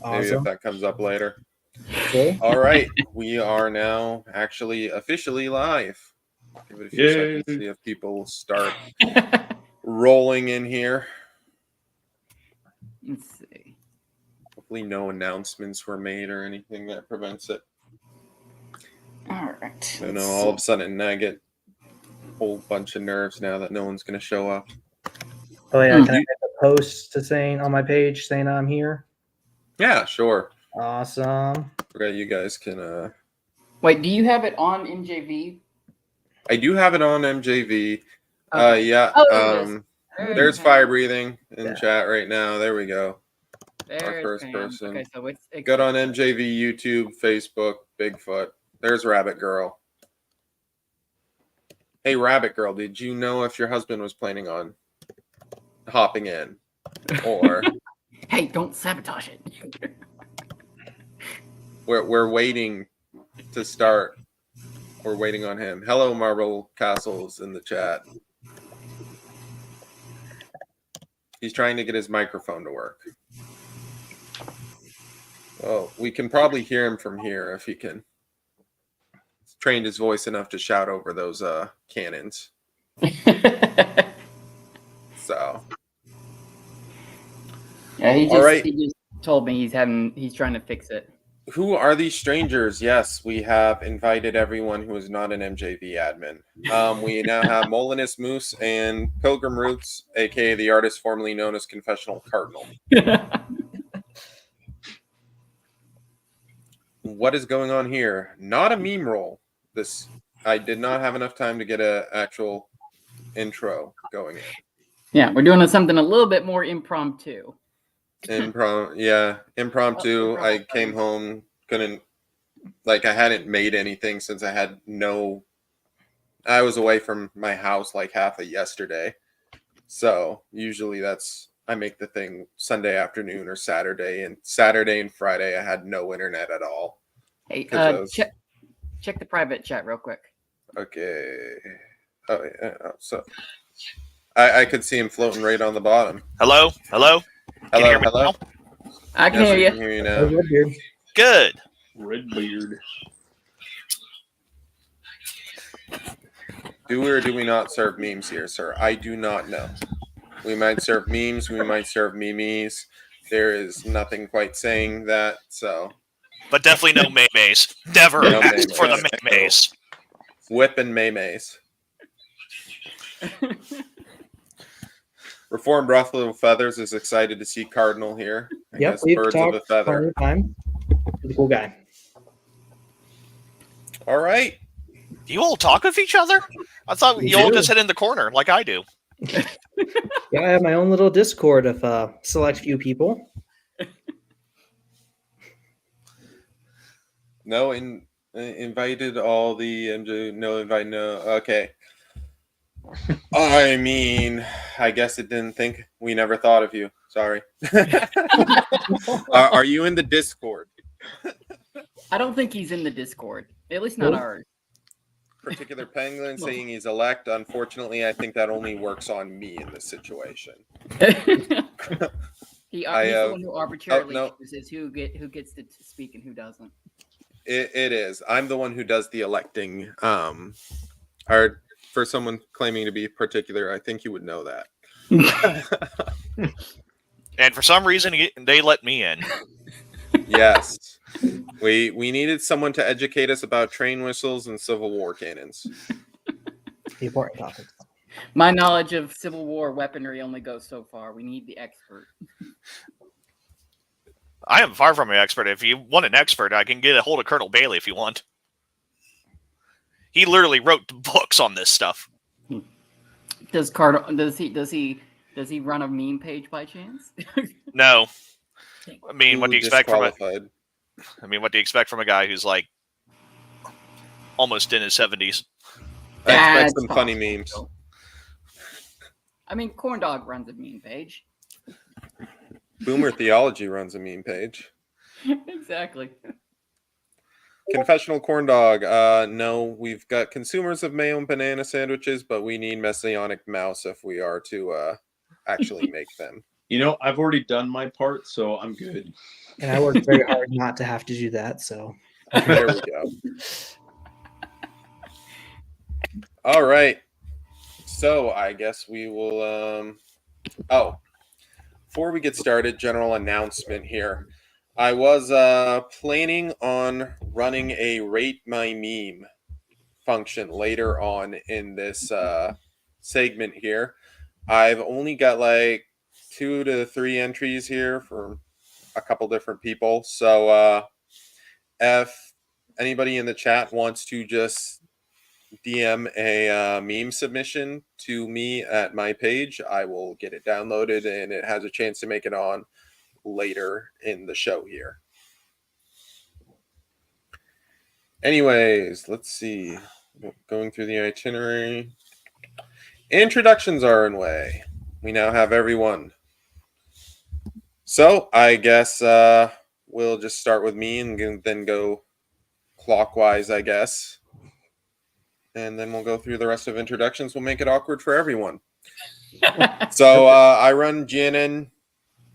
Maybe if Awesome. that comes up later. Okay. All right, we are now actually officially live. Give it a few seconds to see if people start rolling in here. Let's see. Hopefully no announcements were made or anything that prevents it. All right. I know all of a sudden I get a whole bunch of nerves now that no one's going to show up. Oh yeah, can I make a post to saying on my page saying I'm here? Yeah, sure. Awesome. Forgot you guys can. Wait, do you have it on MJV? I do have it on MJV. Okay. Yeah. Oh, there it is. There's fire breathing in chat right now. There we go. Our first person. Okay, so it's good on MJV, YouTube, Facebook, Bigfoot. There's Rabbit Girl. Hey, Rabbit Girl, did you know if your husband was planning on hopping in? Or hey, don't sabotage it. we're waiting to start. We're waiting on him. Hello, Marble Castles in the chat. He's trying to get his microphone to work. Well, we can probably hear him from here if he can. He's trained his voice enough to shout over those cannons. So. Yeah, he just told me he's trying to fix it. Who are these strangers? Yes, we have invited everyone who is not an MJV admin. We now have Molinus Moose and Pilgrim Roots, aka the artist formerly known as Confessional Cardinal. What is going on here? Not a meme roll. I did not have enough time to get an actual intro going in. Yeah, we're doing something a little bit more impromptu. Impromptu. I came home, I hadn't made anything since I was away from my house like half of yesterday. So usually I make the thing Sunday afternoon or Saturday, and Saturday and Friday I had no internet at all. Hey, check the private chat real quick. Okay. Oh yeah. So I could see him floating right on the bottom. Hello. Hello. I can hear you. Can hear you now. Good. Redbeard. Do we or do we not serve memes here, sir? I do not know. We might serve memes. We might serve memes. There is nothing quite saying that, so. But definitely no maymays. Never asked for the maymays. Whip and maymays. Reformed Ruffle of Feathers is excited to see Cardinal here. Yep, we've birds of a talked feather. Time. He's a cool guy. All right. Do you all talk with each other? I thought you all just sit in the corner like I do. Yeah, I have my own little Discord of select few people. No, invited all the MJ. No invite. No. Okay. I mean, I guess it didn't think. We never thought of you. Sorry. Are you in the Discord? I don't think he's in the Discord. At least not ours. Particular Penguin saying he's elect. Unfortunately, I think that only works on me in this situation. He's the one who arbitrarily chooses who gets to speak and who doesn't. It is. I'm the one who does the electing. For someone claiming to be particular, I think you would know that. And for some reason, they let me in. Yes. We needed someone to educate us about train whistles and Civil War cannons. The important topics. My knowledge of Civil War weaponry only goes so far. We need the expert. I am far from an expert. If you want an expert, I can get a hold of Colonel Bailey if you want. He literally wrote books on this stuff. Does he run a meme page by chance? No. I mean, what do you expect from a guy who's like almost in his 70s? I expect some funny memes. I mean, Corn Dog runs a meme page. Boomer Theology runs a meme page. Exactly. Confessional Corn Dog. No, we've got consumers of mayo and banana sandwiches, but we need Messianic Mouse if we are to actually make them. I've already done my part, so I'm good. And I worked very hard not to have to do that. So There we go. All right. So I guess we will. Before we get started, general announcement here. I was planning on running a rate my meme function later on in this segment here. I've only got like 2 to 3 entries here from a couple different people. So if anybody in the chat wants to just DM a meme submission to me at my page, I will get it downloaded and it has a chance to make it on later in the show here. Anyways, let's see. Going through the itinerary. Introductions are in way. We now have everyone. So I guess we'll just start with me and then go clockwise, I guess. And then we'll go through the rest of introductions. We'll make it awkward for everyone. So I run GNN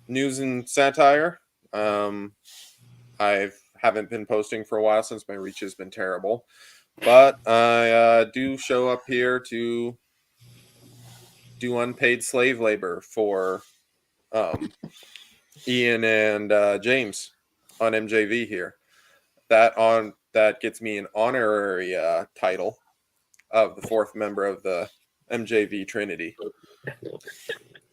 News and Satire. I haven't been posting for a while since my reach has been terrible. But I do show up here to do unpaid slave labor for Ian and James on MJV here. That gets me an honorary title of the 4th member of the MJV Trinity.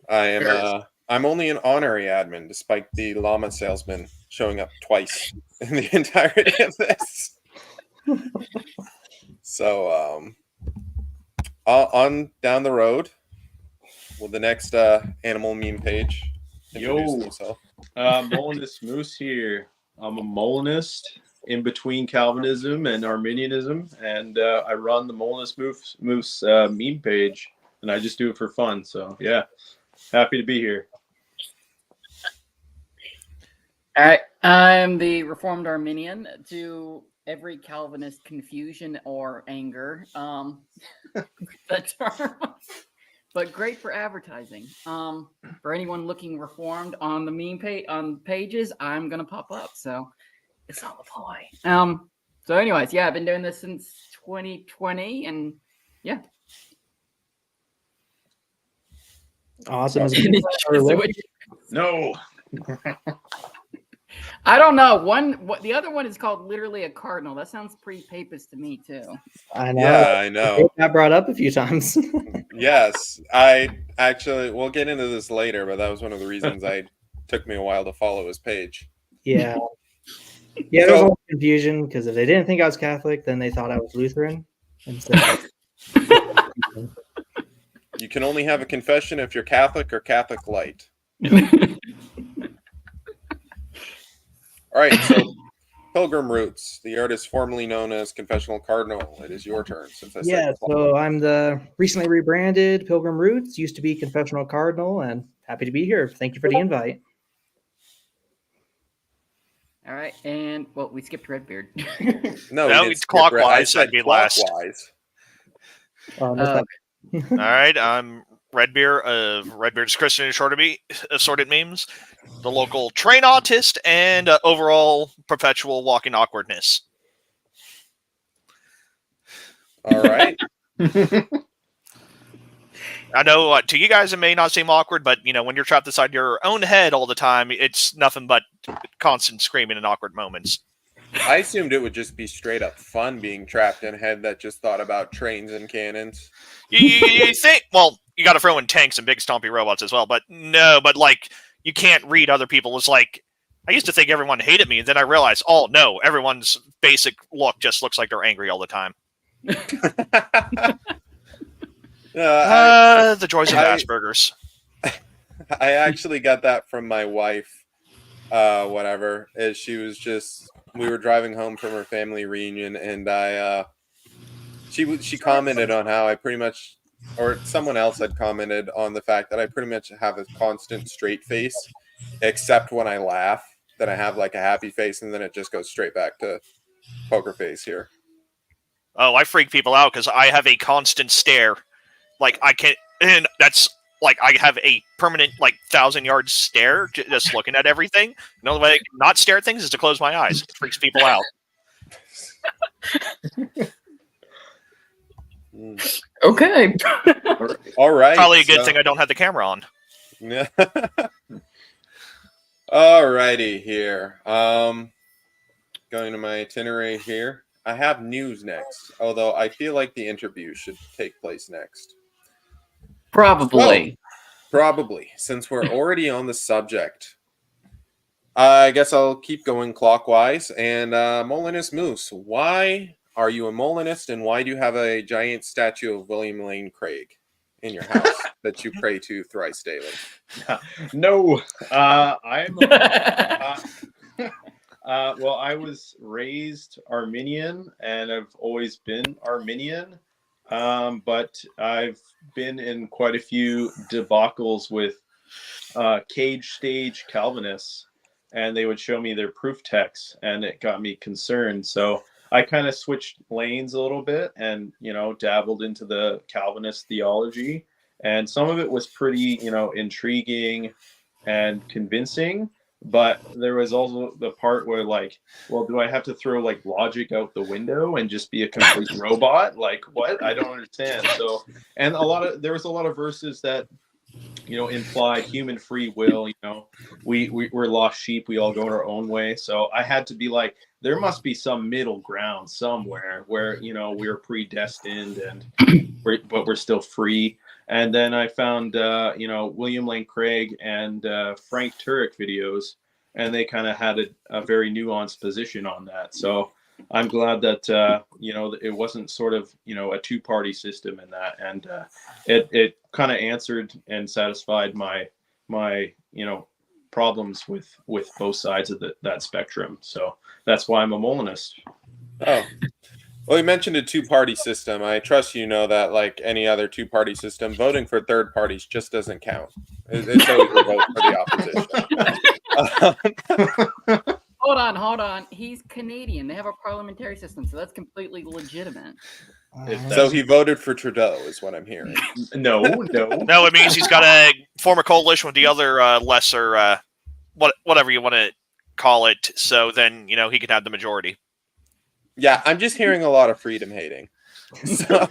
I'm only an honorary admin, despite the llama salesman showing up twice in the entirety of this. So on down the road with the next animal meme page. Introduce himself. Molinist Moose here. I'm a Molinist in between Calvinism and Arminianism, and I run the Molinist Moose meme page, and I just do it for fun. So yeah, happy to be here. All right, I'm the Reformed Arminian to every Calvinist confusion or anger. That term. But great for advertising. For anyone looking reformed on the meme page on pages, I'm gonna pop up. So it's all a ploy. So anyways, yeah, I've been doing this since 2020, and yeah. awesome. No. I don't know. The other one is called literally a cardinal. That sounds pretty papist to me too. I know. Yeah, I know. It got brought up a few times. Yes, I actually, we'll get into this later, but that was one of the reasons took me a while to follow his page. Yeah. Yeah, there was a lot of confusion because if they didn't think I was Catholic, then they thought I was Lutheran. And so, You can only have a confession if you're Catholic or Catholic light. All right, so Pilgrim Roots, the artist formerly known as Confessional Cardinal. It is your turn. Since I said so I'm the recently rebranded Pilgrim Roots, used to be Confessional Cardinal, and happy to be here. Thank you for the invite. All right, and well, we skipped Redbeard. No, it's clockwise. I'd be last. No, Uh, All right, I'm Redbeard of Redbeard's Christian Assorted Memes, the local train autist, and overall perpetual walking awkwardness. All right. I know to you guys it may not seem awkward, but when you're trapped inside your own head all the time, it's nothing but constant screaming and awkward moments. I assumed it would just be straight up fun being trapped in a head that just thought about trains and cannons. You think, well, you got to throw in tanks and big stompy robots as well, but no, but like you can't read other people. It's like I used to think everyone hated me, and then I realized, oh no, everyone's basic look just looks like they're angry all the time. The joys of Asperger's. I actually got that from my wife. Whatever, as she was just, we were driving home from her family reunion, and she commented on how I pretty much, or someone else had commented on the fact that I pretty much have a constant straight face, except when I laugh, that I have like a happy face, and then it just goes straight back to poker face here. Oh, I freak people out because I have a constant stare. Like I can't, and that's like I have a permanent like 1,000-yard stare just looking at everything. The only way I can not stare at things is to close my eyes. It freaks people out. Okay. All right. Probably a good thing I don't have the camera on. Yeah. All righty here. Going to my itinerary here. I have news next, although I feel like the interview should take place next. Probably. Probably, since we're already on the subject. I guess I'll keep going clockwise. And Molinist Moose, why are you a Molinist, and why do you have a giant statue of William Lane Craig in your house that you pray to thrice daily? No, I'm. Well, I was raised Arminian, and I've always been Arminian. But I've been in quite a few debacles with cage stage Calvinists, and they would show me their proof texts, and it got me concerned. So I kind of switched lanes a little bit and, dabbled into the Calvinist theology. And some of it was pretty, intriguing and convincing. But there was also the part where, like, well, do I have to throw like logic out the window and just be a complete robot? Like, what? I don't understand. So, and there was a lot of verses that, imply human free will. We're lost sheep. We all go our own way. So I had to be like, there must be some middle ground somewhere where we're predestined but we're still free. And then I found, William Lane Craig and Frank Turek videos, and they kind of had a very nuanced position on that. So I'm glad that, it wasn't sort of, a two-party system in that. And it kind of answered and satisfied my problems with both sides of that spectrum. So that's why I'm a Molinist. Oh. Well, you mentioned a two-party system. I trust you know that, like any other two-party system, voting for third parties just doesn't count. It's always a vote for the opposition. Hold on. He's Canadian. They have a parliamentary system, so that's completely legitimate. So he voted for Trudeau, is what I'm hearing. No. No, it means he's got to form a coalition with the other lesser, whatever you want to call it. So then, he can have the majority. Yeah, I'm just hearing a lot of freedom hating. So...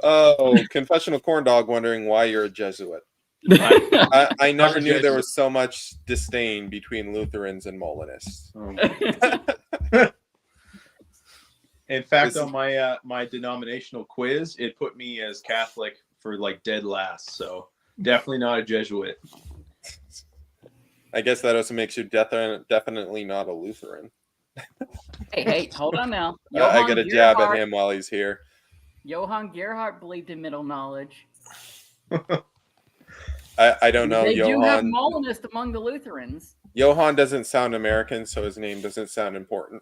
Oh, confessional corn dog wondering why you're a Jesuit. I never knew there was so much disdain between Lutherans and Molinists. In fact, on my denominational quiz, it put me as Catholic for like dead last. So definitely not a Jesuit. I guess that also makes you definitely not a Lutheran. Hey, hold on now. I get a jab at him while he's here. Johann Gerhardt believed in middle knowledge. I don't know. They do have Johann Molinist among the Lutherans. Johann doesn't sound American, so his name doesn't sound important.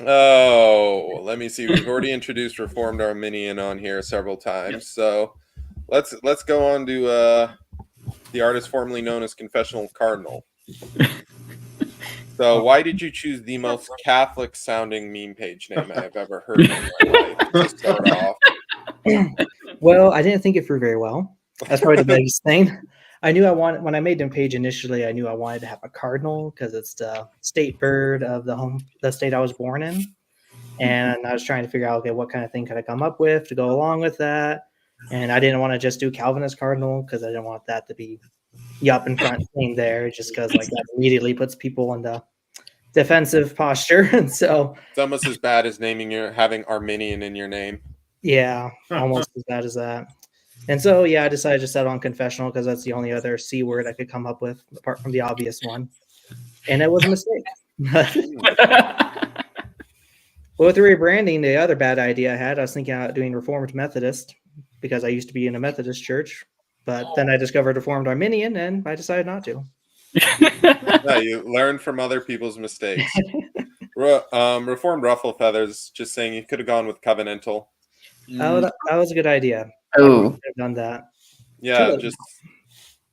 Oh, let me see. We've already introduced Reformed Arminian on here several times, so let's go on to the artist formerly known as Confessional Cardinal. So, why did you choose the most Catholic-sounding meme page name I have ever heard in my life to start off? Well, I didn't think it through very well. That's probably the biggest thing. I knew when I made the page initially, I knew I wanted to have a cardinal because it's the state bird of the state I was born in. And I was trying to figure out, okay, what kind of thing could I come up with to go along with that? And I didn't want to just do Calvinist cardinal because I didn't want that to be up in front thing there, just because like that immediately puts people in the defensive posture. And so it's almost as bad as having Arminian in your name. Yeah, almost as bad as that. And so, yeah, I decided to settle on confessional because that's the only other C word I could come up with apart from the obvious one. And it was a mistake. Well, with the rebranding, the other bad idea I had, I was thinking about doing Reformed Methodist because I used to be in a Methodist church. But then I discovered Reformed Arminian and I decided not to. Yeah, you learn from other people's mistakes. Reformed Ruffle Feathers just saying you could have gone with covenantal. Oh, that was a good idea. Oh, I've done that. Yeah, Good. just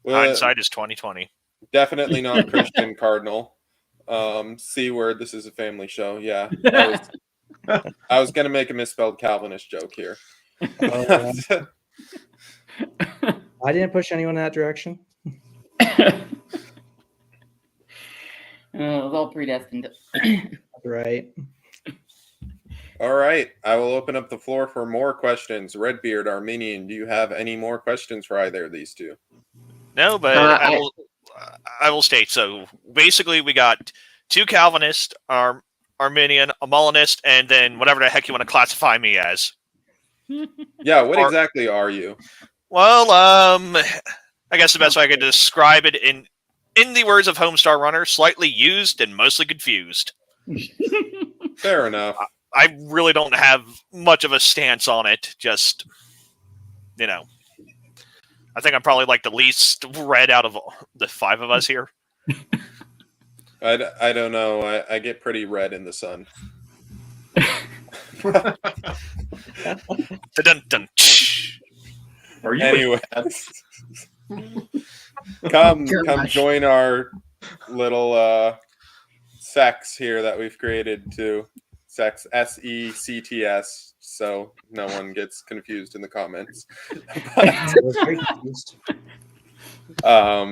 Hindsight is 2020. definitely not Christian cardinal. C word. This is a family show. Yeah. I was gonna make a misspelled Calvinist joke here. I didn't push anyone in that direction. It was all predestined. Right. All right. I will open up the floor for more questions. Redbeard, Arminian, do you have any more questions for either of these two? No, but I will state. So basically, we got two Calvinists, Arminian, a Molinist, and then whatever the heck you want to classify me as. Yeah, what exactly are you? Well, I guess the best way I could describe it in the words of Homestar Runner, slightly used and mostly confused. Fair enough. I really don't have much of a stance on it. Just, I think I'm probably like the least read out of the five of us here. I don't know. I get pretty red in the sun. Dun-dun-dun. Are you Anyway, come join our little sects here that we've created to sex SECTS, so no one gets confused in the comments.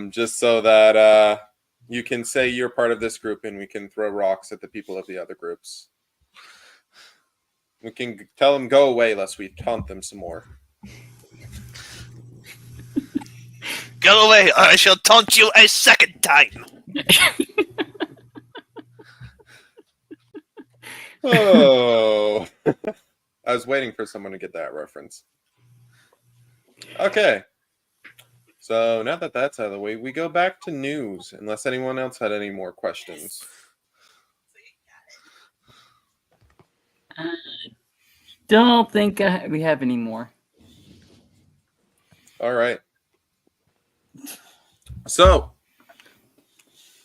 Just so that you can say you're part of this group and we can throw rocks at the people of the other groups. We can tell them go away lest we taunt them some more. Go away, or I shall taunt you a second time. Oh, I was waiting for someone to get that reference. Okay. So now that that's out of the way, we go back to news, unless anyone else had any more questions. Don't think we have any more. All right. So,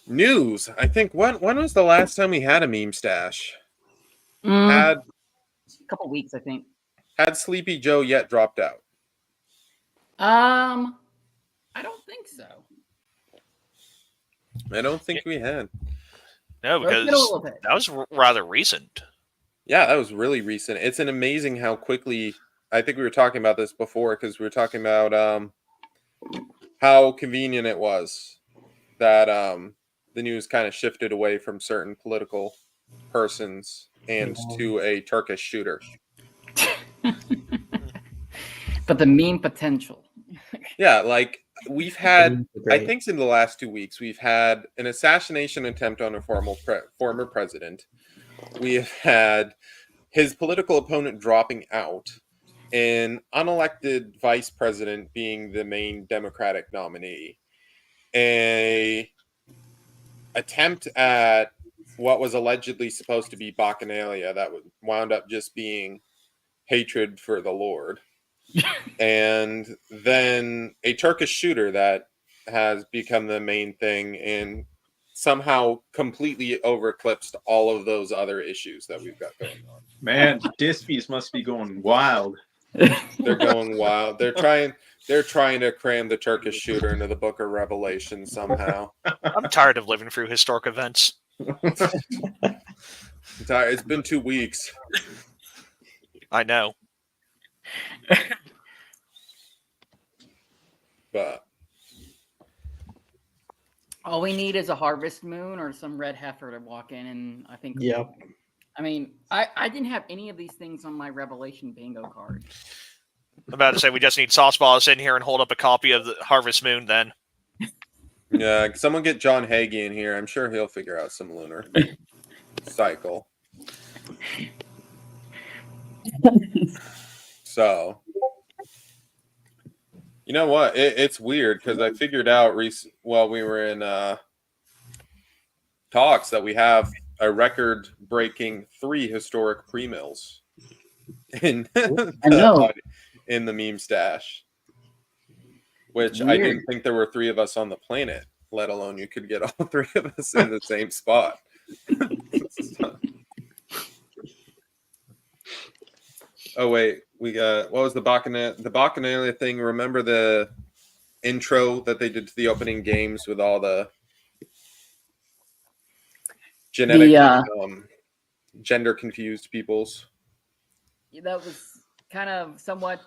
news. I think when was the last time we had a meme stash? A couple weeks, I think. Had Sleepy Joe yet dropped out? I don't think so. I don't think we had. No, because that was rather recent. Yeah, that was really recent. It's an amazing how quickly. I think we were talking about this before because we were talking about how convenient it was that the news kind of shifted away from certain political persons and to a Turkish shooter. But the meme potential. Yeah, like we've had, I think in the last 2 weeks, we've had an assassination attempt on a former president. We have had his political opponent dropping out, an unelected vice president being the main Democratic nominee, a attempt at what was allegedly supposed to be bacchanalia that wound up just being hatred for the Lord, and then a Turkish shooter that has become the main thing and somehow completely overeclipsed all of those other issues that we've got going on. Man, Dispies must be going wild. They're going wild. They're trying to cram the Turkish shooter into the Book of Revelation somehow. I'm tired of living through historic events. It's been 2 weeks. I know. But all we need is a harvest moon or some red heifer to walk in, and I think. Yep. I mean, I didn't have any of these things on my Revelation bingo card. I'm about to say we just need Sauceballs in here and hold up a copy of the Harvest Moon then. yeah, someone get John Hagee in here. I'm sure he'll figure out some lunar cycle. So, you know what? It's weird because I figured out while we were in talks that we have a record-breaking 3 historic pre-mills in in the meme stash, which weird. I didn't think there were 3 of us on the planet, let alone you could get all 3 of us in the same spot. Oh wait, we got, what was the Bacchanalia thing? Remember the intro that they did to the opening games with all the genetic, The, gender confused peoples. that was kind of somewhat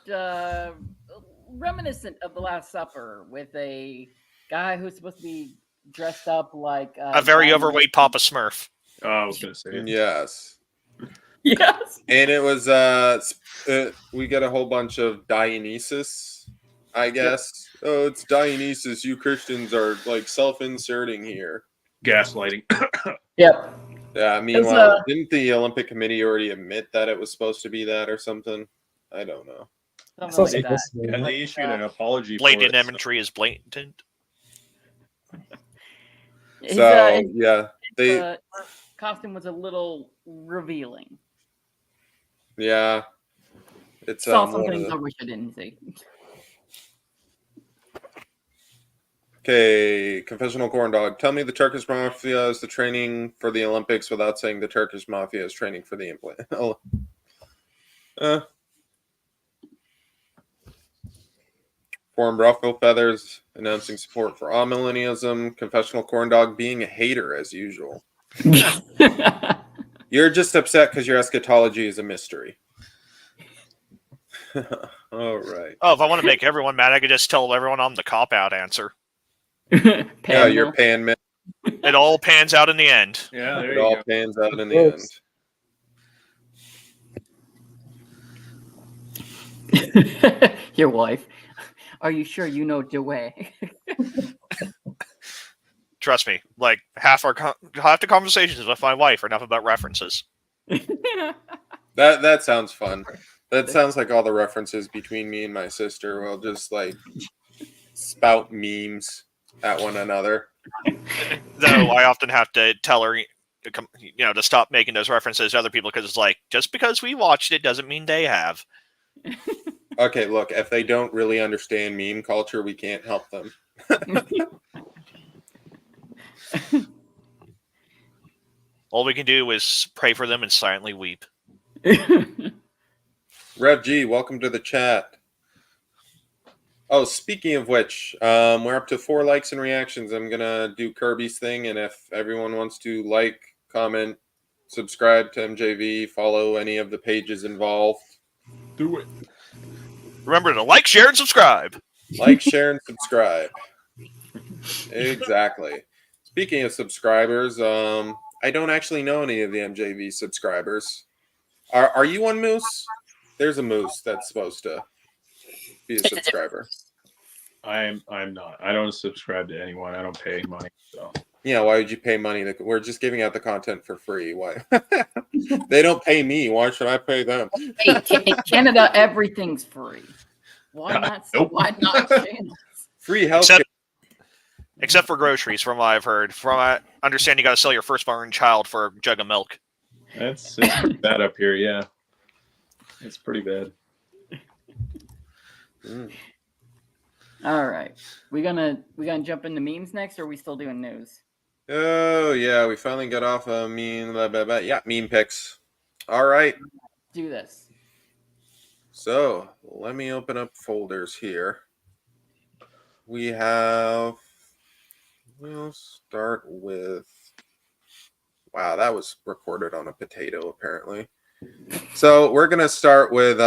reminiscent of the Last Supper with a guy who's supposed to be dressed up like A very overweight Papa Smurf. Oh, I was gonna say it. Yes. Yes. And it was we get a whole bunch of Dionysus, I guess. Oh, it's Dionysus. You Christians are like self-inserting here. Gaslighting. Yep. Yeah, meanwhile, didn't the Olympic Committee already admit that it was supposed to be that or something? I don't know. Something like that. And they issued an apology. Blatant for it, imagery is blatant. His, So yeah, they costume was a little revealing. yeah, it's Saw one some of things the- I wish I didn't see. Okay, confessional corn dog. Tell me the Turkish mafia is the training for the Olympics without saying the Turkish mafia is training for the implant. Formed ruffle feathers announcing support for amillennialism. Confessional corn dog being a hater as usual. You're just upset because your eschatology is a mystery. All right. Oh, if I want to make everyone mad, I could just tell everyone I'm the cop-out answer. Yeah, you're pan man. It all pans out in the end. Yeah, there It you all go. pans out in the end. Your wife. Are you sure you know the way? Trust me, like half the conversations with my wife are enough about references. That sounds fun. That sounds like all the references between me and my sister will just like spout memes at one another. Though I often have to tell her, to stop making those references to other people because it's like, just because we watched it doesn't mean they have. Okay, look, if they don't really understand meme culture, we can't help them. All we can do is pray for them and silently weep. Rev G, welcome to the chat. Oh, speaking of which, we're up to 4 likes and reactions. I'm gonna do Kirby's thing, and if everyone wants to like, comment, subscribe to MJV, follow any of the pages involved, Do it. Remember to like, share, and subscribe. like, share, and subscribe. Exactly. Speaking of subscribers, I don't actually know any of the MJV subscribers. Are you one, Moose? There's a Moose that's supposed to be a subscriber. I'm not. I don't subscribe to anyone. I don't pay money. So Yeah, why would you pay money? We're just giving out the content for free. Why? They don't pay me. Why should I pay them? Hey, in Canada, everything's free. Why not? Nope. Why not channels? Free health. Except for groceries, from what I've heard. From what I understand, you got to sell your firstborn child for a jug of milk. it's pretty bad up here. Yeah, it's pretty bad. All right, we gonna jump into memes next, or are we still doing news? Oh yeah, we finally got off a meme. Blah, blah, blah. Yeah, meme picks. All right. Do this. So let me open up folders here. We have. We'll start with. Wow, that was recorded on a potato, apparently. So we're gonna start with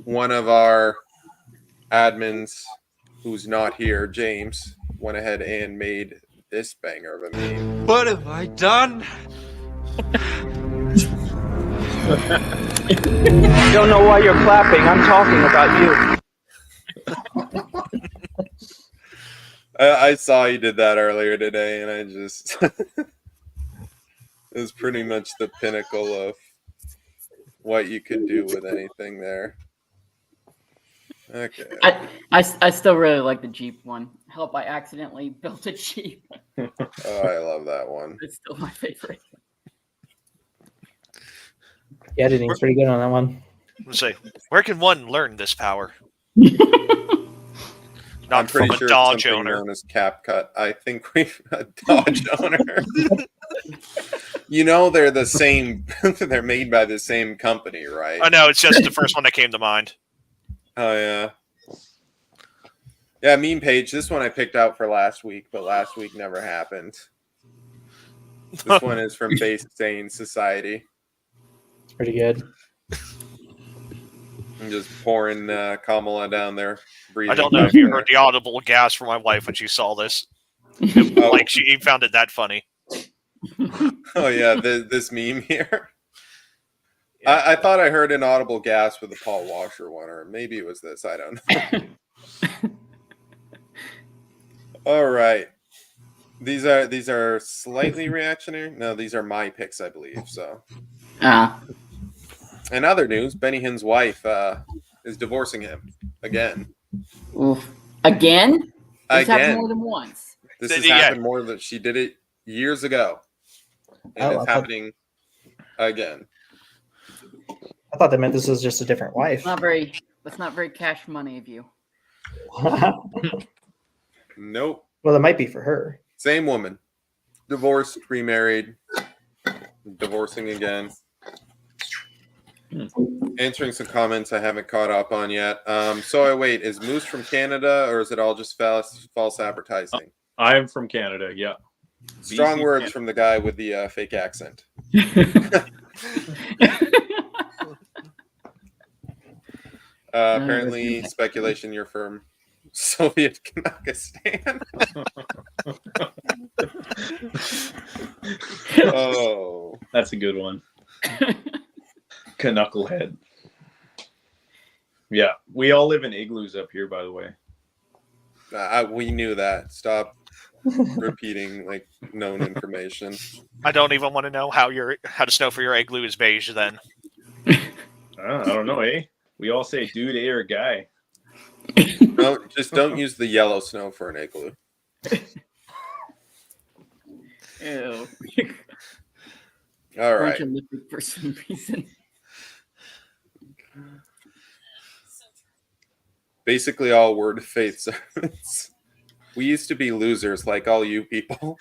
one of our admins who's not here, James, went ahead and made this banger of a meme. What have I done? I don't know why you're clapping. I'm talking about you. I saw you did that earlier today, and I just it was pretty much the pinnacle of what you could do with anything there. Okay. I still really like the Jeep one. Help! I accidentally built a Jeep. Oh, I love that one. It's still my favorite. The editing's pretty good on that one. Let's say, where can one learn this power? I'm Not from pretty a sure Dodge it's something owner. known as CapCut. I think we've a Dodge owner. You know, they're the same. They're made by the same company, right? I know, it's just the first one that came to mind. Oh yeah. Yeah, meme page. This one I picked out for last week, but last week never happened. This one is from Base Sane Society. It's pretty good. I'm just pouring Kamala down there. Breathing. I don't know if you heard the audible gasp from my wife when she saw this. Oh. Like she found it that funny. Oh yeah, this meme here. I thought I heard an audible gasp with the Paul Washer one, or maybe it was this. I don't know. All right, these are slightly reactionary. No, these are my picks, I believe. So, in other news, Benny Hinn's wife is divorcing him again. Oof. Again? This happened Again. more than once. This has Yeah. happened more than she did it years ago, and Oh, it's happening again. I thought that meant this was just a different wife. That's not very cash money of you. Nope. Well, it might be for her. Same woman. Divorced, remarried, divorcing again. Answering some comments I haven't caught up on yet. So I wait, is Moose from Canada or is it all just false advertising? I am from Canada. Yeah. Strong BC, words Canada. from the guy with the fake accent. Apparently, speculation you're from Soviet Kazakhstan. Oh, That's a good one. Knucklehead. Yeah, we all live in igloos up here, by the way. we knew that. Stop repeating like known information. I don't even want to know how to snow for your igloo is beige. Then I don't know, eh? We all say dude, eh, or guy. No, just don't use the yellow snow for an igloo. Ew. All right. Bunch of lipstick for some reason. Basically, all word of faith sermons. We used to be losers like all you people.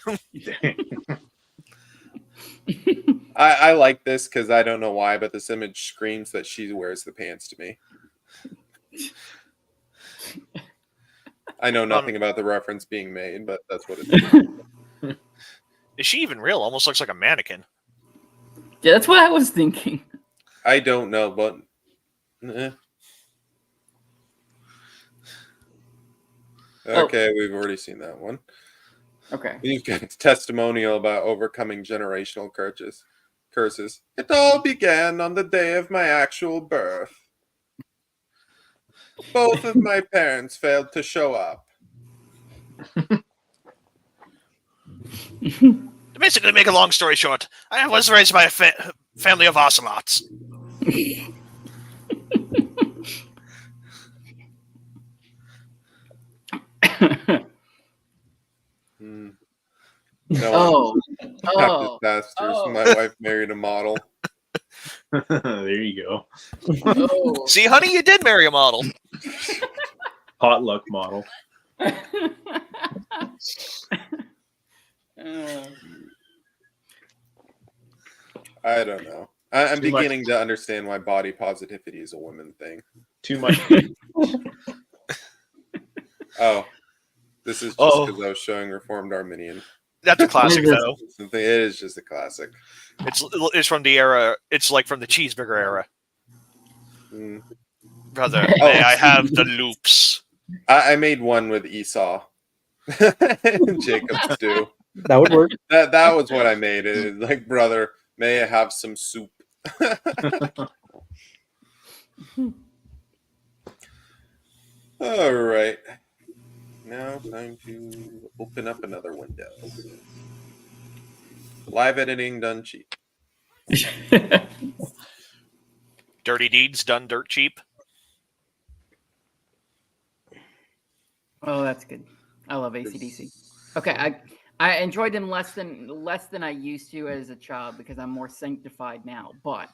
I like this because I don't know why, but this image screams that she wears the pants to me. I know nothing about the reference being made, but that's what it is. is she even real? Almost looks like a mannequin. Yeah, that's what I was thinking. I don't know, but okay, we've already seen that one. Okay. We've got a testimonial about overcoming generational curses. It all began on the day of my actual birth. Both of my parents failed to show up. To basically make a long story short, I was raised by a family of ocelots. No, Oh. disasters. Oh. My wife married a model. There you go. Oh. See, honey, you did marry a model. Potluck model. I don't know. I'm Too much. beginning to understand why body positivity is a woman thing. Too much. Oh, this is just Oh. because I was showing Reformed Arminian. That's a classic, What is though. It is just a classic. It's from the era. It's like from the cheeseburger era. Mm. Brother, Oh. may I have the loops? I made one with Esau. Jacob's stew. That would work. That was what I made. It was like, brother, may I have some soup? All right. Now time to open up another window. Live editing done cheap. Dirty deeds done dirt cheap. Oh, that's good. I love AC/DC. Okay, I enjoyed them less than I used to as a child because I'm more sanctified now. But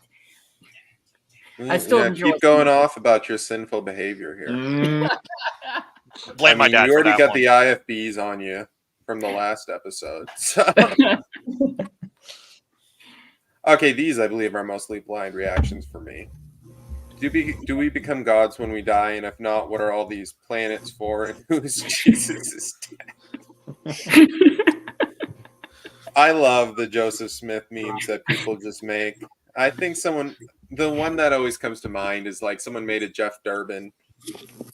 I still enjoy keep going some- off about your sinful behavior here. Blame my dad you for already that got one. the IFBs on you from the last episode. So. Okay, these I believe are mostly blind reactions for me. Do we become gods when we die? And if not, what are all these planets for? And who is Jesus' dad? I love the Joseph Smith memes that people just make. I think the one that always comes to mind is like someone made a Jeff Durbin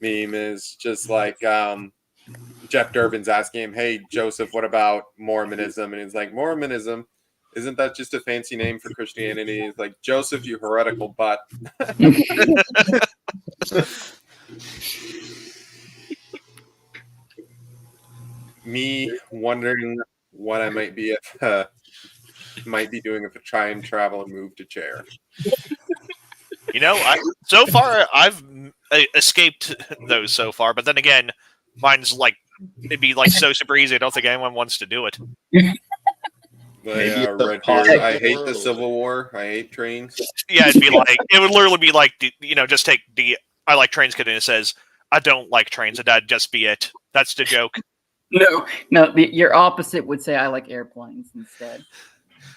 meme. Is just like Jeff Durbin's asking him, "Hey Joseph, what about Mormonism?" And he's like, "Mormonism, isn't that just a fancy name for Christianity?" It's like, "Joseph, you heretical butt." Me wondering what I might be doing if I try and travel and move to chair. You know, so far I've escaped those so far, but then again, mine's like it'd be like so super easy. I don't think anyone wants to do it. Maybe it's a Red part Deer, of I the hate the world. Civil War. I hate trains. Yeah, it would literally be like just take the I like trains and it says I don't like trains, and that'd just be it. That's the joke. No. Your opposite would say I like airplanes instead.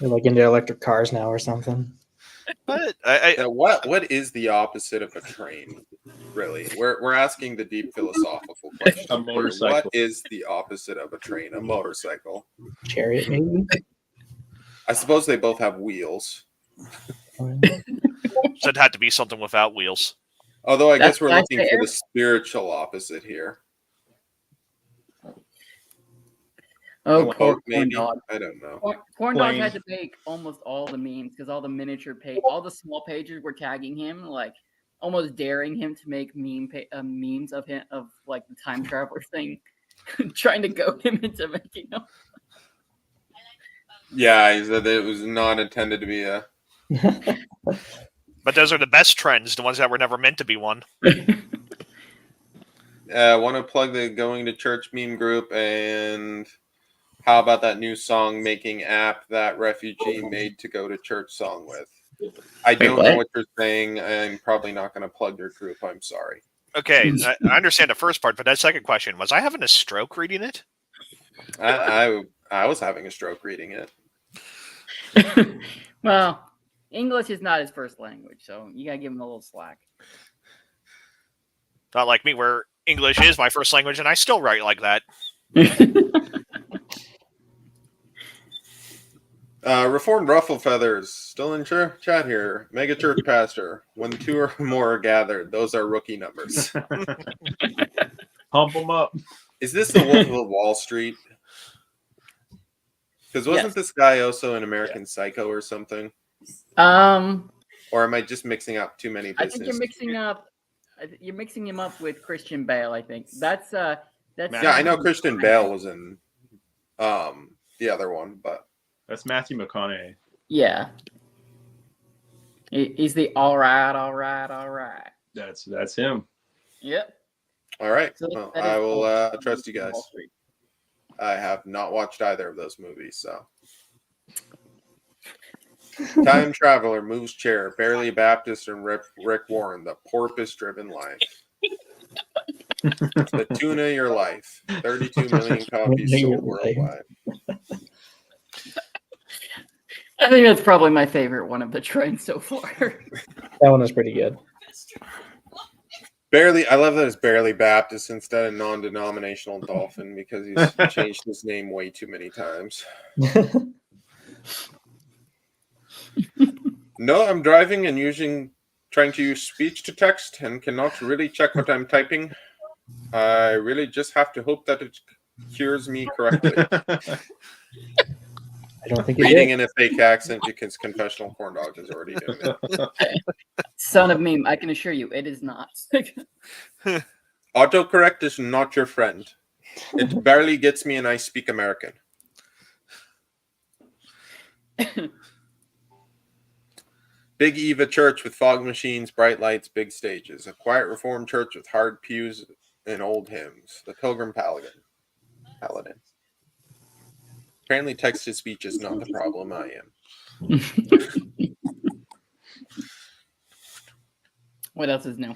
You're like into electric cars now or something. But What is the opposite of a train? Really, we're asking the deep philosophical question. A motorcycle. What is the opposite of a train? A motorcycle. Chariot, maybe. I suppose they both have wheels. so it had to be something without wheels. Although I That's guess we're why I looking say for the spiritual opposite here. Oh, A corn boat, maybe? dog. I don't know. Corn dog Plane. had to make almost all the memes because all the miniature all the small pages were tagging him, like almost daring him to make memes of him of like the time traveler thing, trying to goad him into making them. Yeah, he said that it was not intended to be a. But those are the best trends, the ones that were never meant to be one. Want to plug the Going to Church meme group, and how about that new song making app that Refugee made to go to church song with? I don't know what you're saying. I'm probably not going to plug your group. I'm sorry. Okay, I understand the first part, but that second question, was I having a stroke reading it? I was having a stroke reading it. Well, English is not his first language, so you gotta give him a little slack. Not like me, where English is my first language, and I still write like that. Reformed Ruffle Feathers still in chat here. Mega Church Pastor. When two or more are gathered, those are rookie numbers. Pump them up. Is this the Wolf of Wall Street? Because wasn't this guy also an American Psycho or something? Or am I just mixing up too many businesses? I think you're mixing up. You're mixing him up with Christian Bale. I think that's. Yeah, I know Christian Bale was in the other one, but That's Matthew McConaughey. Yeah. He's the all right. That's him. Yep. all right. So Well, that I is will all- trust you guys. Wall Street. I have not watched either of those movies, so. Time Traveler moves chair, Barely Baptist and Rick Warren, the porpoise-driven life. The tuna of your life. 32 million copies sold worldwide. I think that's probably my favorite one of the trends so far. That one was pretty good. I love that it's Barely Baptist instead of non-denominational dolphin because he's changed his name way too many times. No, I'm driving and trying to use speech to text and cannot really check what I'm typing. I really just have to hope that it hears me correctly. I don't think it Reading did. in a fake accent because Confessional Corn Dog is already doing it. Son of meme, I can assure you, it is not. Autocorrect is not your friend. It barely gets me and I speak American. Big Eva church with fog machines, bright lights, big stages. A quiet Reformed church with hard pews and old hymns. The Pilgrim Paladin. Apparently text-to-speech is not the problem I am. What else is new?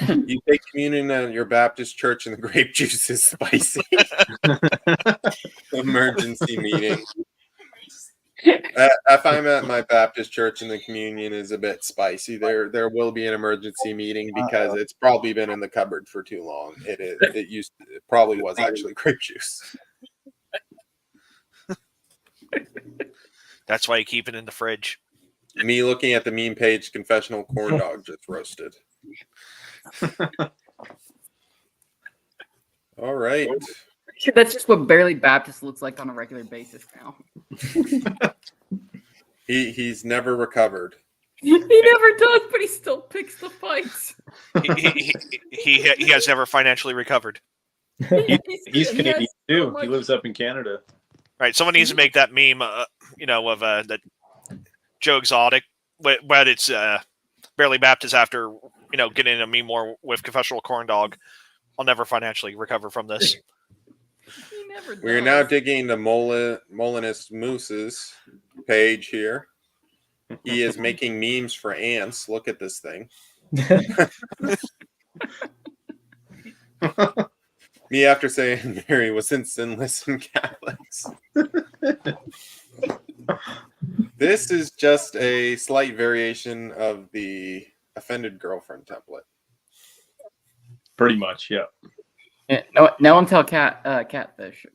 You take communion at your Baptist church and the grape juice is spicy. Emergency meeting. If I'm at my Baptist church and the communion is a bit spicy, there will be an emergency meeting because it's probably been in the cupboard for too long. It probably was actually grape juice. That's why you keep it in the fridge. Me looking at the meme page, confessional corn dog just roasted. All right. That's just what Barely Baptist looks like on a regular basis now. He's never recovered. He never does, but he still picks the fights. He has never financially recovered. He's Canadian too. He lives up in Canada. Right. Someone needs to make that meme, of that Joe Exotic, but it's Barely Baptist after getting in a meme war with confessional corn dog. I'll never financially recover from this. He never does. We are now digging the Molinist Moose's page here. He is making memes for ants. Look at this thing. Me after saying Mary wasn't sinless and Catholics. This is just a slight variation of the offended girlfriend template. Pretty much, yeah. Yeah, no one tell Catfish.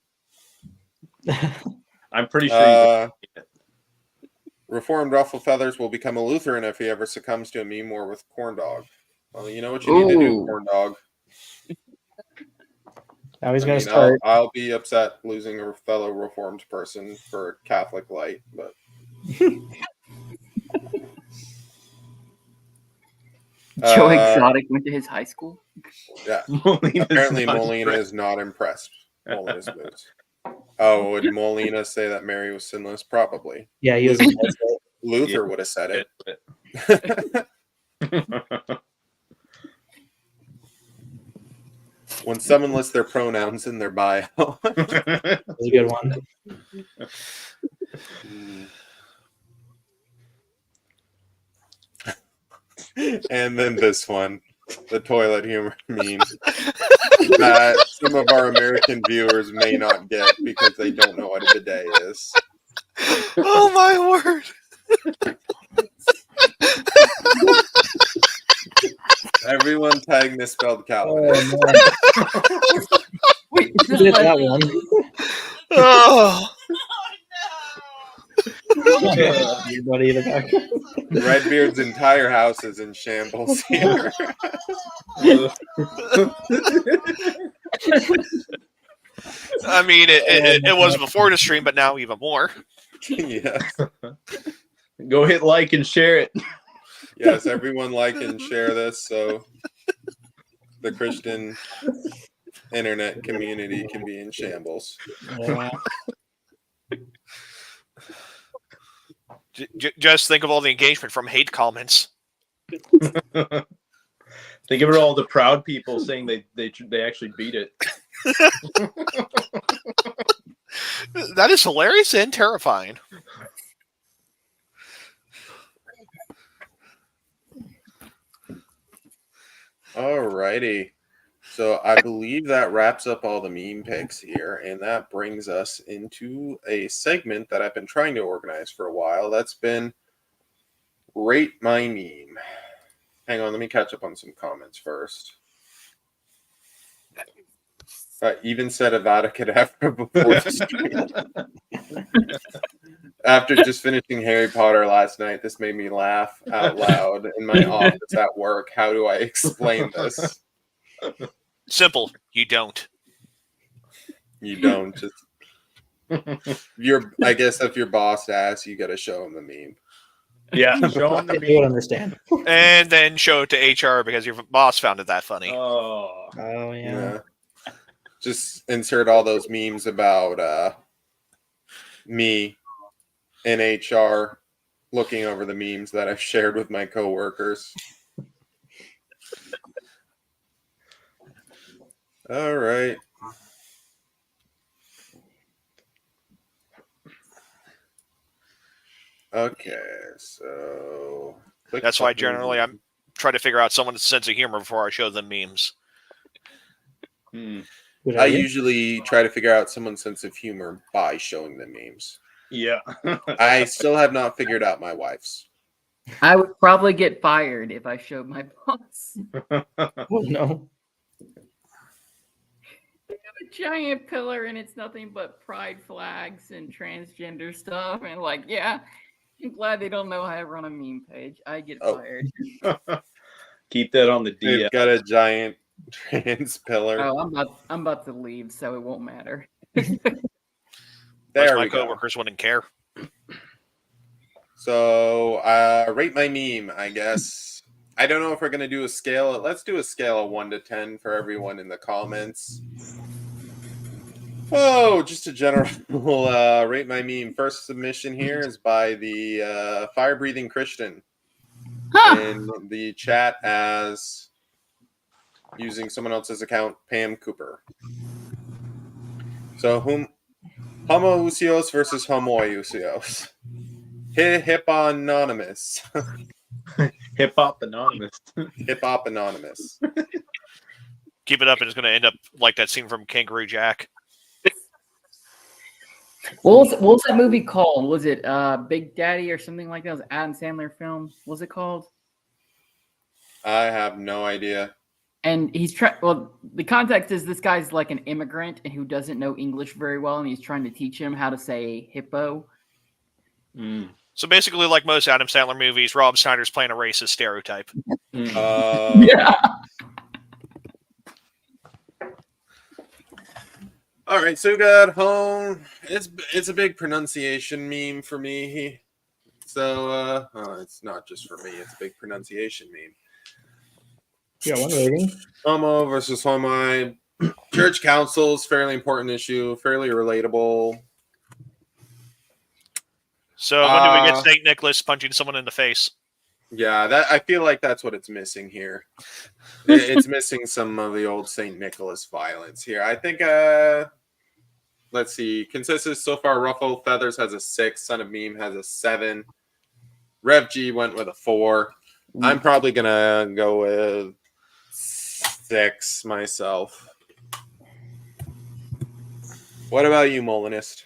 I'm pretty sure. Reformed Ruffle Feathers will become a Lutheran if he ever succumbs to a meme war with corn dog. Well, you know what you need to do, corn dog. Now he's going to start. I'll be upset losing a fellow Reformed person for Catholic light, but Joe Exotic went to his high school. Yeah. Molina's Apparently not Molina impressed. is not impressed. Molina's moves. Oh, would Molina say that Mary was sinless? Probably. Yeah, he was. Luther would have said it. When someone lists their pronouns in their bio. That's a good one. And then this one, the toilet humor meme that some of our American viewers may not get because they don't know what a bidet is. Oh my word! Everyone tag misspelled Calvinist. Wait, is Who this did that like- one? Oh, Everybody in the back. Redbeard's entire house is in shambles here. I mean, it was before the stream, but now even more. Yes. Go hit like and share it. Yes, everyone like and share this so the Christian internet community can be in shambles. Yeah. Just think of all the engagement from hate comments. Think of all the proud people saying they actually beat it. That is hilarious and terrifying. Alrighty. So I believe that wraps up all the meme picks here, and that brings us into a segment that I've been trying to organize for a while. That's been Rate My Meme. Hang on, let me catch up on some comments first. Even said Avada Kedavra before the stream. After just finishing Harry Potter last night, this made me laugh out loud in my office at work. How do I explain this? Simple. You don't. You don't. Just I guess if your boss asks, you got to show him the meme. Yeah, show them the They would meme. understand. And then show it to HR because your boss found it that funny. Oh, Oh, yeah. Just insert all those memes about me in HR looking over the memes that I've shared with my coworkers. All right. Okay, so That's why generally I'm trying to figure out someone's sense of humor before I show them memes. Good I idea. usually try to figure out someone's sense of humor by showing them memes. yeah. I still have not figured out my wife's. I would probably get fired if I showed my boss. Oh, no. a giant pillar, and it's nothing but pride flags and transgender stuff. And like, yeah, I'm glad they don't know how to run a meme page. I get fired. Keep that on the DL. We've got a giant trans pillar. Oh, I'm about to leave, so it won't matter. There my we go. coworkers wouldn't care. So, rate my meme, I guess. I don't know if we're going to do a scale. Let's do a scale of 1 to 10 for everyone in the comments. Oh, just a general rate my meme. First submission here is by the fire-breathing Christian in the chat as using someone else's account, Pam Cooper. So, homoousios versus homoiousios. Hip anonymous. Hip hop anonymous. Hip hop anonymous. Keep it up, and it's going to end up like that scene from Kangaroo Jack. What was that movie called? Was it Big Daddy or something like that? It was an Adam Sandler film. What was it called? I have no idea. And he's trying. Well, the context is this guy's like an immigrant and who doesn't know English very well, and he's trying to teach him how to say hippo. So basically, like most Adam Sandler movies, Rob Schneider's playing a racist stereotype. Yeah. All right, so we got home. It's a big pronunciation meme for me. So it's not just for me. It's a big pronunciation meme. Yeah, one rating. Homo versus homi. Church councils, fairly important issue, fairly relatable. So when do we get St. Nicholas punching someone in the face? Yeah, that I feel like that's what it's missing here. It's missing some of the old St. Nicholas violence here. I think let's see. Consensus so far, Ruffle Feathers has a 6, Son of Meme has a 7. Rev G went with a 4. I'm probably gonna go with 6 myself. What about you, Molinist?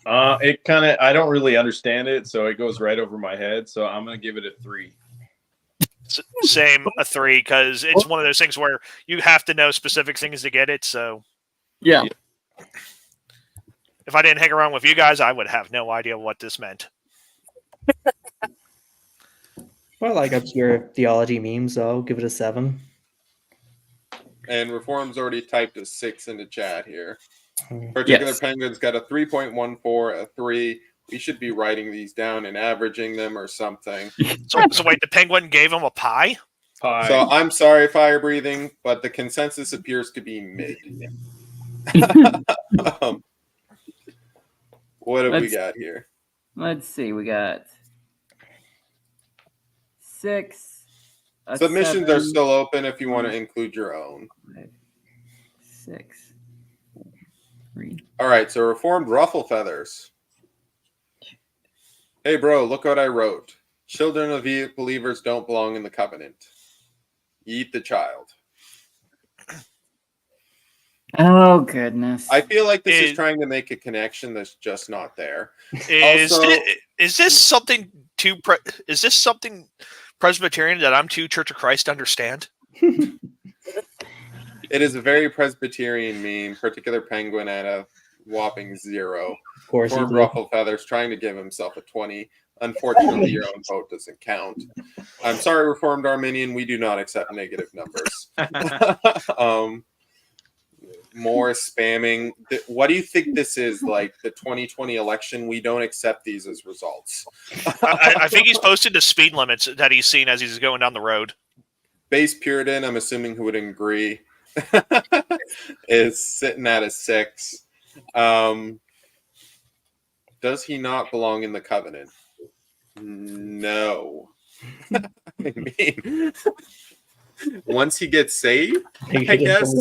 It kind of, I don't really understand it, so it goes right over my head. So I'm gonna give it a 3. Same, a 3, because it's one of those things where you have to know specific things to get it. So Yeah. if I didn't hang around with you guys, I would have no idea what this meant. Well, I like obscure theology memes, so I'll give it a 7. And Reform's already typed a 6 into chat here. Particular Penguin's got a 3.14, a 3. We should be writing these down and averaging them or something. So wait, the Penguin gave him a pie? Pie. So I'm sorry, fire breathing, but the consensus appears to be mid. What have we got here? Let's see. We got 6. Submissions are still open if you want to include your own. 5, 6. 3. All right, so Reformed Ruffle Feathers. Hey, bro, look what I wrote. Children of believers don't belong in the covenant. Eat the child. Oh, goodness. I feel like this is trying to make a connection that's just not there. Is this something Presbyterian that I'm too Church of Christ to understand? It is a very Presbyterian meme, particular Penguin at a whopping 0. Of course, Poor Ruffle Feathers trying to give himself a 20. Unfortunately, your own vote doesn't count. I'm sorry, Reformed Arminian, we do not accept negative numbers. More spamming. What do you think this is, like the 2020 election? We don't accept these as results. I think he's posted the speed limits that he's seen as he's going down the road. Base Puritan, I'm assuming who would agree, is sitting at a 6. Does he not belong in the covenant? No. I mean, once he gets saved, I guess.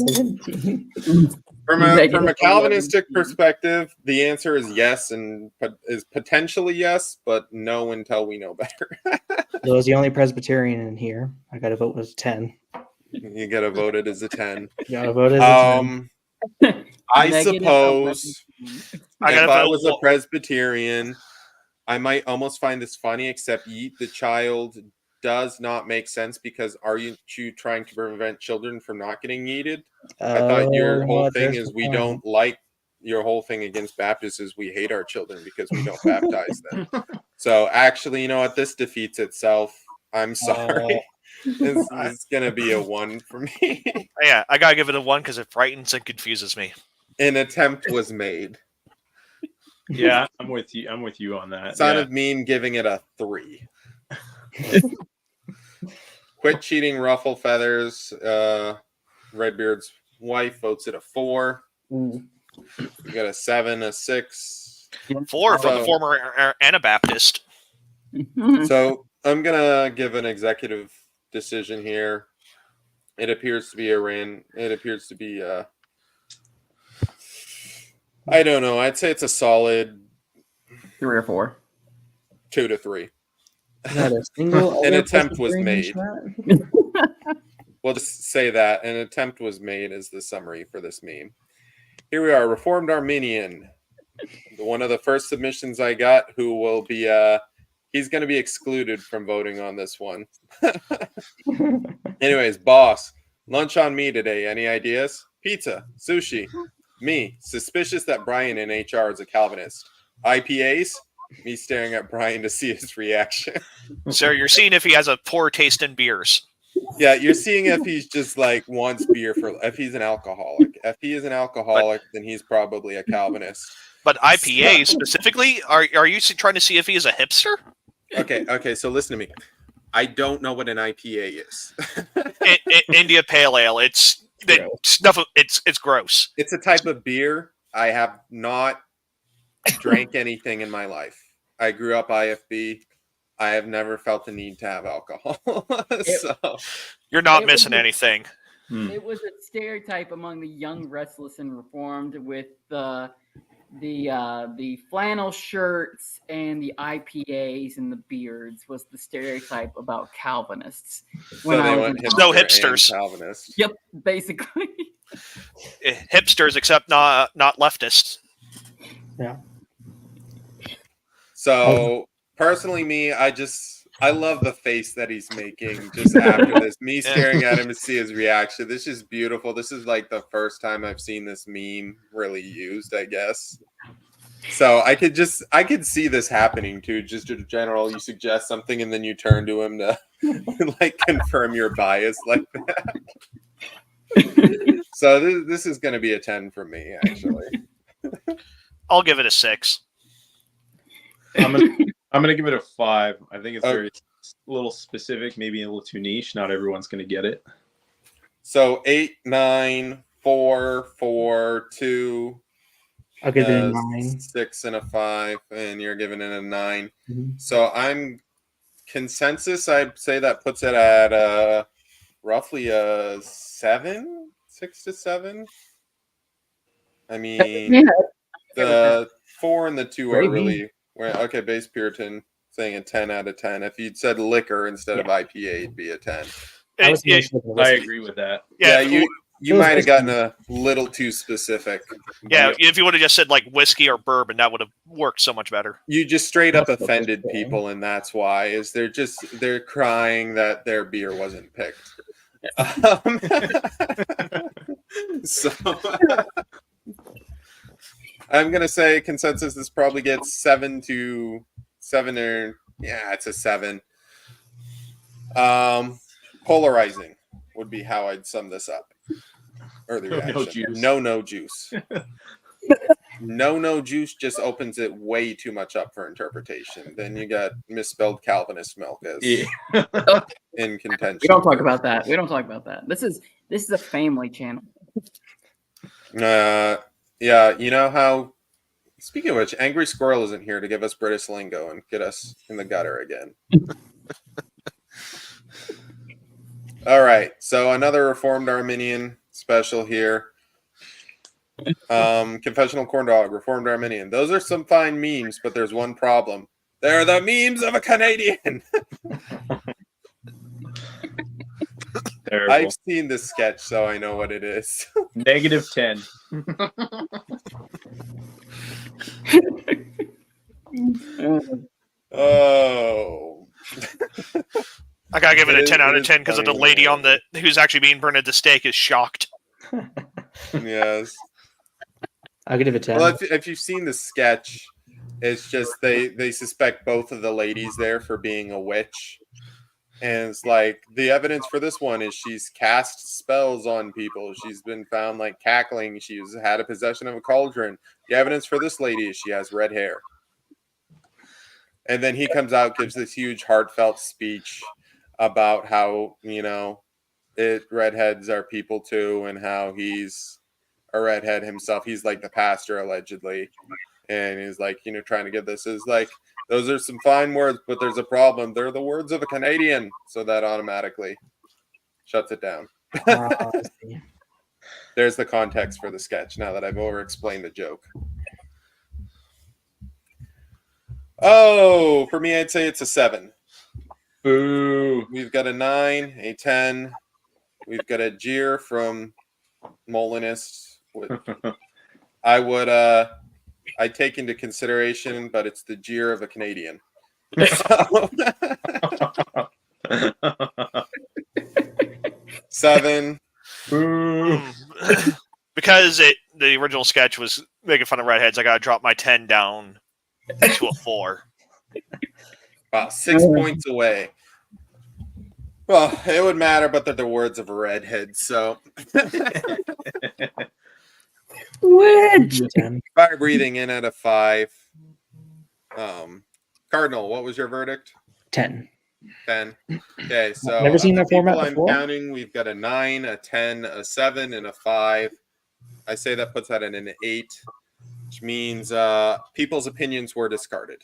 From a Calvinistic perspective, the answer is yes, and is potentially yes, but no until we know better. So was the only Presbyterian in here. I got to vote with 10. You got to vote it as a 10. Got to vote as a 10. I suppose if I was a Presbyterian, I might almost find this funny, except eat the child does not make sense because aren't you trying to prevent children from not getting yeeted? I thought your whole thing is we don't like your whole thing against Baptists is we hate our children because we don't baptize them. So actually, you know what? This defeats itself. I'm sorry. This is going to be a 1 for me. Yeah, I gotta give it a 1 because it frightens and confuses me. An attempt was made. Yeah, I'm with you. I'm with you on that. Son of Mean giving it a 3. Quit cheating, ruffle feathers. Redbeard's wife votes it a 4. You got a 7, a 6. 4 for the former Anabaptist. So I'm gonna give an executive decision here. It appears to be I don't know. I'd say it's a solid 3 or 4. 2 to 3. Not a single An other attempt was Presbyterian made. chat? We'll just say that an attempt was made as the summary for this meme. Here we are, Reformed Arminian. One of the first submissions I got, who will be he's going to be excluded from voting on this one. Anyways, boss, lunch on me today. Any ideas? Pizza, sushi, me. Suspicious that Brian in HR is a Calvinist. IPAs? Me staring at Brian to see his reaction. So you're seeing if he has a poor taste in beers. Yeah, you're seeing if he's just like wants beer if he's an alcoholic. If he is an alcoholic, then he's probably a Calvinist. But IPA specifically, are you trying to see if he is a hipster? Okay, so listen to me. I don't know what an IPA is. India Pale Ale. It's gross. It's a type of beer. I have not drank anything in my life. I grew up IFB. I have never felt the need to have alcohol. So you're not missing anything. It was a stereotype among the young, restless, and reformed with the flannel shirts and the IPAs and the beards was the stereotype about Calvinists. No hipsters. Calvinists. Yep, basically. Hipsters, except not leftists. Yeah. So personally, me, I love the face that he's making just after this. Me staring at him to see his reaction. This is beautiful. This is like the first time I've seen this meme really used, I guess. So I could see this happening too. Just in general, you suggest something and then you turn to him to like confirm your bias like that. So this is going to be a 10 for me, actually. I'll give it a 6. I'm gonna give it a 5. I think it's very little specific, maybe a little too niche. Not everyone's gonna get it. So 8, 9, 4, 4, 2. I'll give it a 9. 6 and a 5, and you're giving it a 9. Mm-hmm. So I'm consensus. I'd say that puts it at roughly a 7, 6 to 7. I mean, the 4 and the 2 are really. Okay, base Puritan saying a 10 out of 10. If you'd said liquor instead of IPA, it'd be a 10. I agree with that. Yeah, you might have gotten a little too specific. Yeah, if you would have just said like whiskey or bourbon, that would have worked so much better. You just straight up offended people, and that's why. Is they're crying that their beer wasn't picked. So I'm gonna say consensus. This probably gets 7 to 7 or it's a 7. Polarizing would be how I'd sum this up. Or the reaction. No juice. No juice just opens it way too much up for interpretation. Then you got misspelled Calvinist milk as in contention. We don't talk about that. This is a family channel. Yeah, you know how. Speaking of which, Angry Squirrel isn't here to give us British lingo and get us in the gutter again. All right, so another Reformed Arminian special here. Confessional corn dog, Reformed Arminian. Those are some fine memes, but there's one problem. They're the memes of a Canadian. I've seen this sketch, so I know what it is. Negative 10. Oh. I gotta give it a 10 out It of is 10 because of the funny. lady on the who's actually being burned at the stake is shocked. Yes. I'll give it a 10. Well, if you've seen the sketch, it's just they suspect both of the ladies there for being a witch. And it's like the evidence for this one is she's cast spells on people. She's been found like cackling. She's had a possession of a cauldron. The evidence for this lady is she has red hair. And then he comes out, gives this huge heartfelt speech about how, redheads are people too, and how he's a redhead himself. He's like the pastor allegedly. And he's like, trying to get this is like, those are some fine words, but there's a problem. They're the words of a Canadian. So that automatically shuts it down. I see. There's the context for the sketch now that I've over-explained the joke. Oh, for me, I'd say it's a 7. Boo. We've got a 9, a 10. We've got a jeer from Molinist. I take into consideration, but it's the jeer of a Canadian. So, 7. Boo. Because the original sketch was making fun of redheads, I gotta drop my 10 down to a 4. Wow, 6 points away. Well, it would matter, but they're the words of a redhead, so. Witch. 10. Fire breathing in at a 5. Cardinal, what was your verdict? 10. 10. Okay, so Never seen that format I'm before. counting. We've got a 9, a 10, a 7, and a 5. I say that puts that at an 8, which means people's opinions were discarded.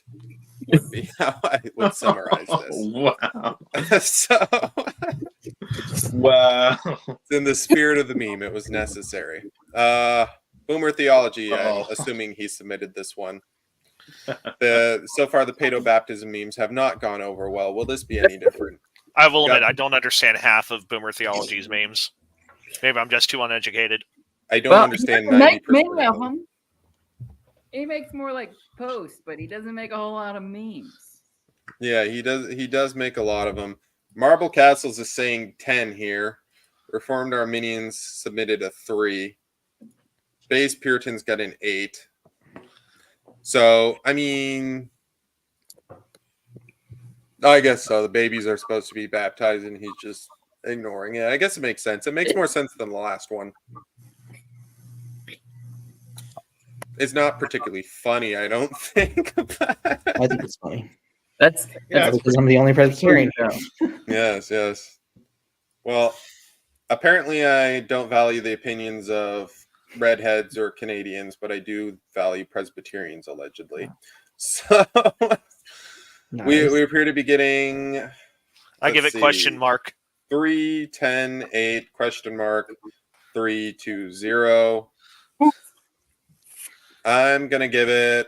Would be how I would summarize this. Wow. So, Wow. in the spirit of the meme, it was necessary. Boomer Theology, I'm assuming he submitted this one. So far, the pedo-baptism memes have not gone over well. Will this be any different? I will admit, I don't understand half of Boomer Theology's memes. Maybe I'm just too uneducated. I don't understand 90% of them. He makes more like posts, but he doesn't make a whole lot of memes. Yeah, he does make a lot of them. Marble Castles is saying 10 here. Reformed Arminians submitted a 3. Base Puritans got an 8. So, I mean, I guess so. The babies are supposed to be baptized, and he's just ignoring it. I guess it makes sense. It makes more sense than the last one. It's not particularly funny, I don't think. I think it's funny. That's Because I'm the only Presbyterian. Yes. Well, apparently I don't value the opinions of redheads or Canadians, but I do value Presbyterians, allegedly. So Nice. we appear to be getting... I give it question mark. 3, 10, 8, question mark, 3, 2, 0. I'm going to give it...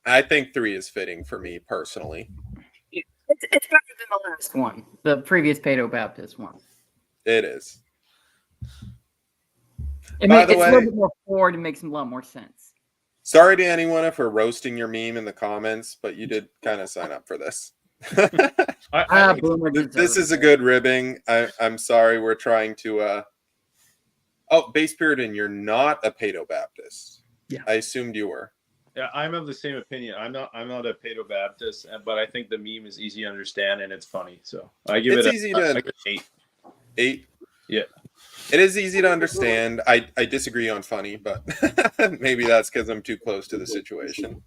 I think 3 is fitting for me, personally. it's better than the last one, the previous Paedo Baptist one. It is. It's By the a way- little bit more forward and makes a lot more sense. Sorry to anyone for roasting your meme in the comments, but you did kind of sign up for this. Boomer This is a good ribbing. I'm sorry. We're trying to... Oh, Base Puritan, you're not a Paedo-Baptist. Yeah. I assumed you were. Yeah, I'm of the same opinion. I'm not a Paedo Baptist, but I think the meme is easy to understand and it's funny. So I give It's it easy I to... give it 8. 8? Yeah. It is easy to understand. I disagree on funny, but maybe that's because I'm too close to the situation.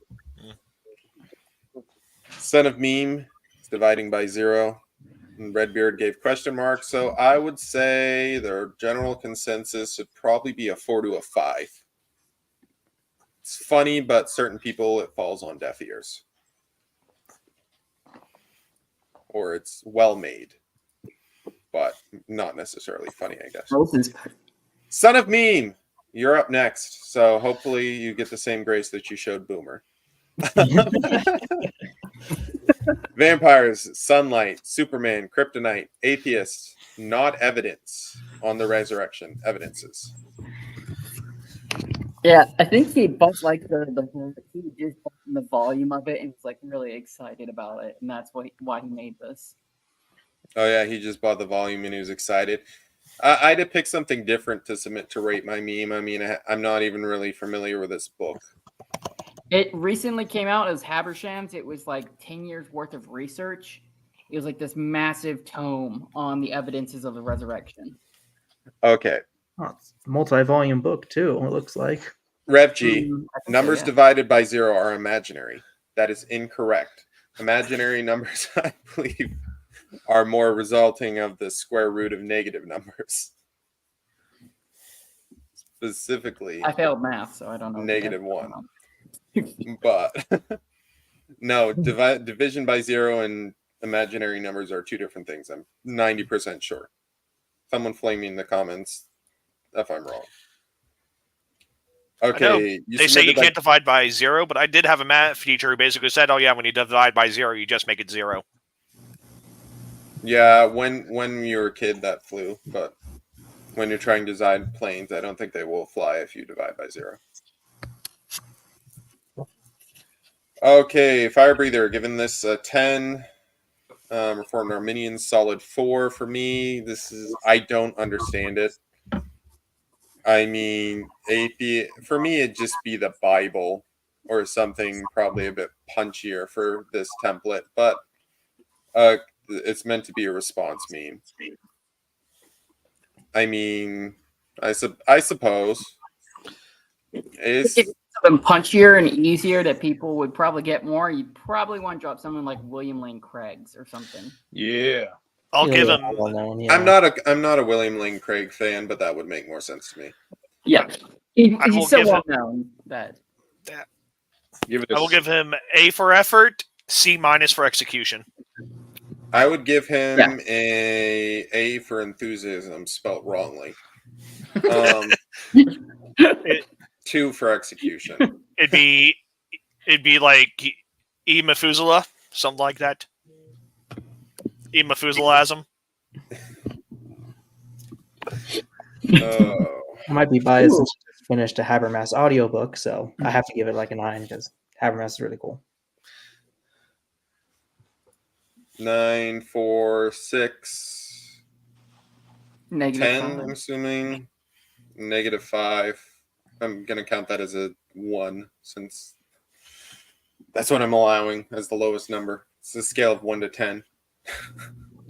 Son of Meme is dividing by 0. And Redbeard gave question mark. So I would say their general consensus would probably be a 4 to a 5. It's funny, but certain people it falls on deaf ears. Or it's well made, but not necessarily funny, I guess. Son of Meme, you're up next. So hopefully you get the same grace that you showed Boomer. Vampires, sunlight, Superman, kryptonite, atheists, not evidence on the resurrection. Evidences. Yeah, I think he bumped like he just bumped the volume of it and was like really excited about it, and that's why he made this. Oh yeah, he just bought the volume and he was excited. I had to pick something different to submit to rate my meme. I mean, I'm not even really familiar with this book. It recently came out as Habershams. It was like 10 years worth of research. It was like this massive tome on the evidences of the resurrection. Okay, Oh, it's a multi-volume book too. It looks like. Rev G. I think so, Numbers yeah. divided by 0 are imaginary. That is incorrect. Imaginary numbers, I believe, are more resulting of the square root of negative numbers. Specifically, I failed math, so I don't know. negative 1. But no, division by 0 and imaginary numbers are two different things. I'm 90% sure. Someone flame me in the comments if I'm wrong. Okay, They say you can't divide by 0, but I did have a math teacher who basically said, "Oh yeah, when you divide by 0, you just make it 0." Yeah, when you're a kid that flew, but when you're trying to design planes, I don't think they will fly if you divide by 0. Okay, Fire Breather, given this a 10. Reformed Arminian, solid 4 for me. I don't understand it. I mean, for me, it'd just be the Bible or something probably a bit punchier for this template, but it's meant to be a response meme. I mean, I suppose. If it's something punchier and easier that people would probably get more, you'd probably want to drop someone like William Lane Craig's or something. Yeah. I'll give him. Well-known, yeah. I'm not a William Lane Craig fan, but that would make more sense to me. Yeah, I will he's so give well him- known that. I will give him A for effort, C- for execution. I would give him a for enthusiasm spelt wrongly. 2 for execution. It'd be like E. Methuselah, something like that. E. Methuselahasm. Oh. I might be biased since I just finished a Habermas audiobook, so I have to give it like a 9 because Habermas is really cool. 9, 4, 6, Negative 10, five. I'm assuming. Negative 5. I'm going to count that as a 1 since that's what I'm allowing as the lowest number. It's a scale of 1 to 10.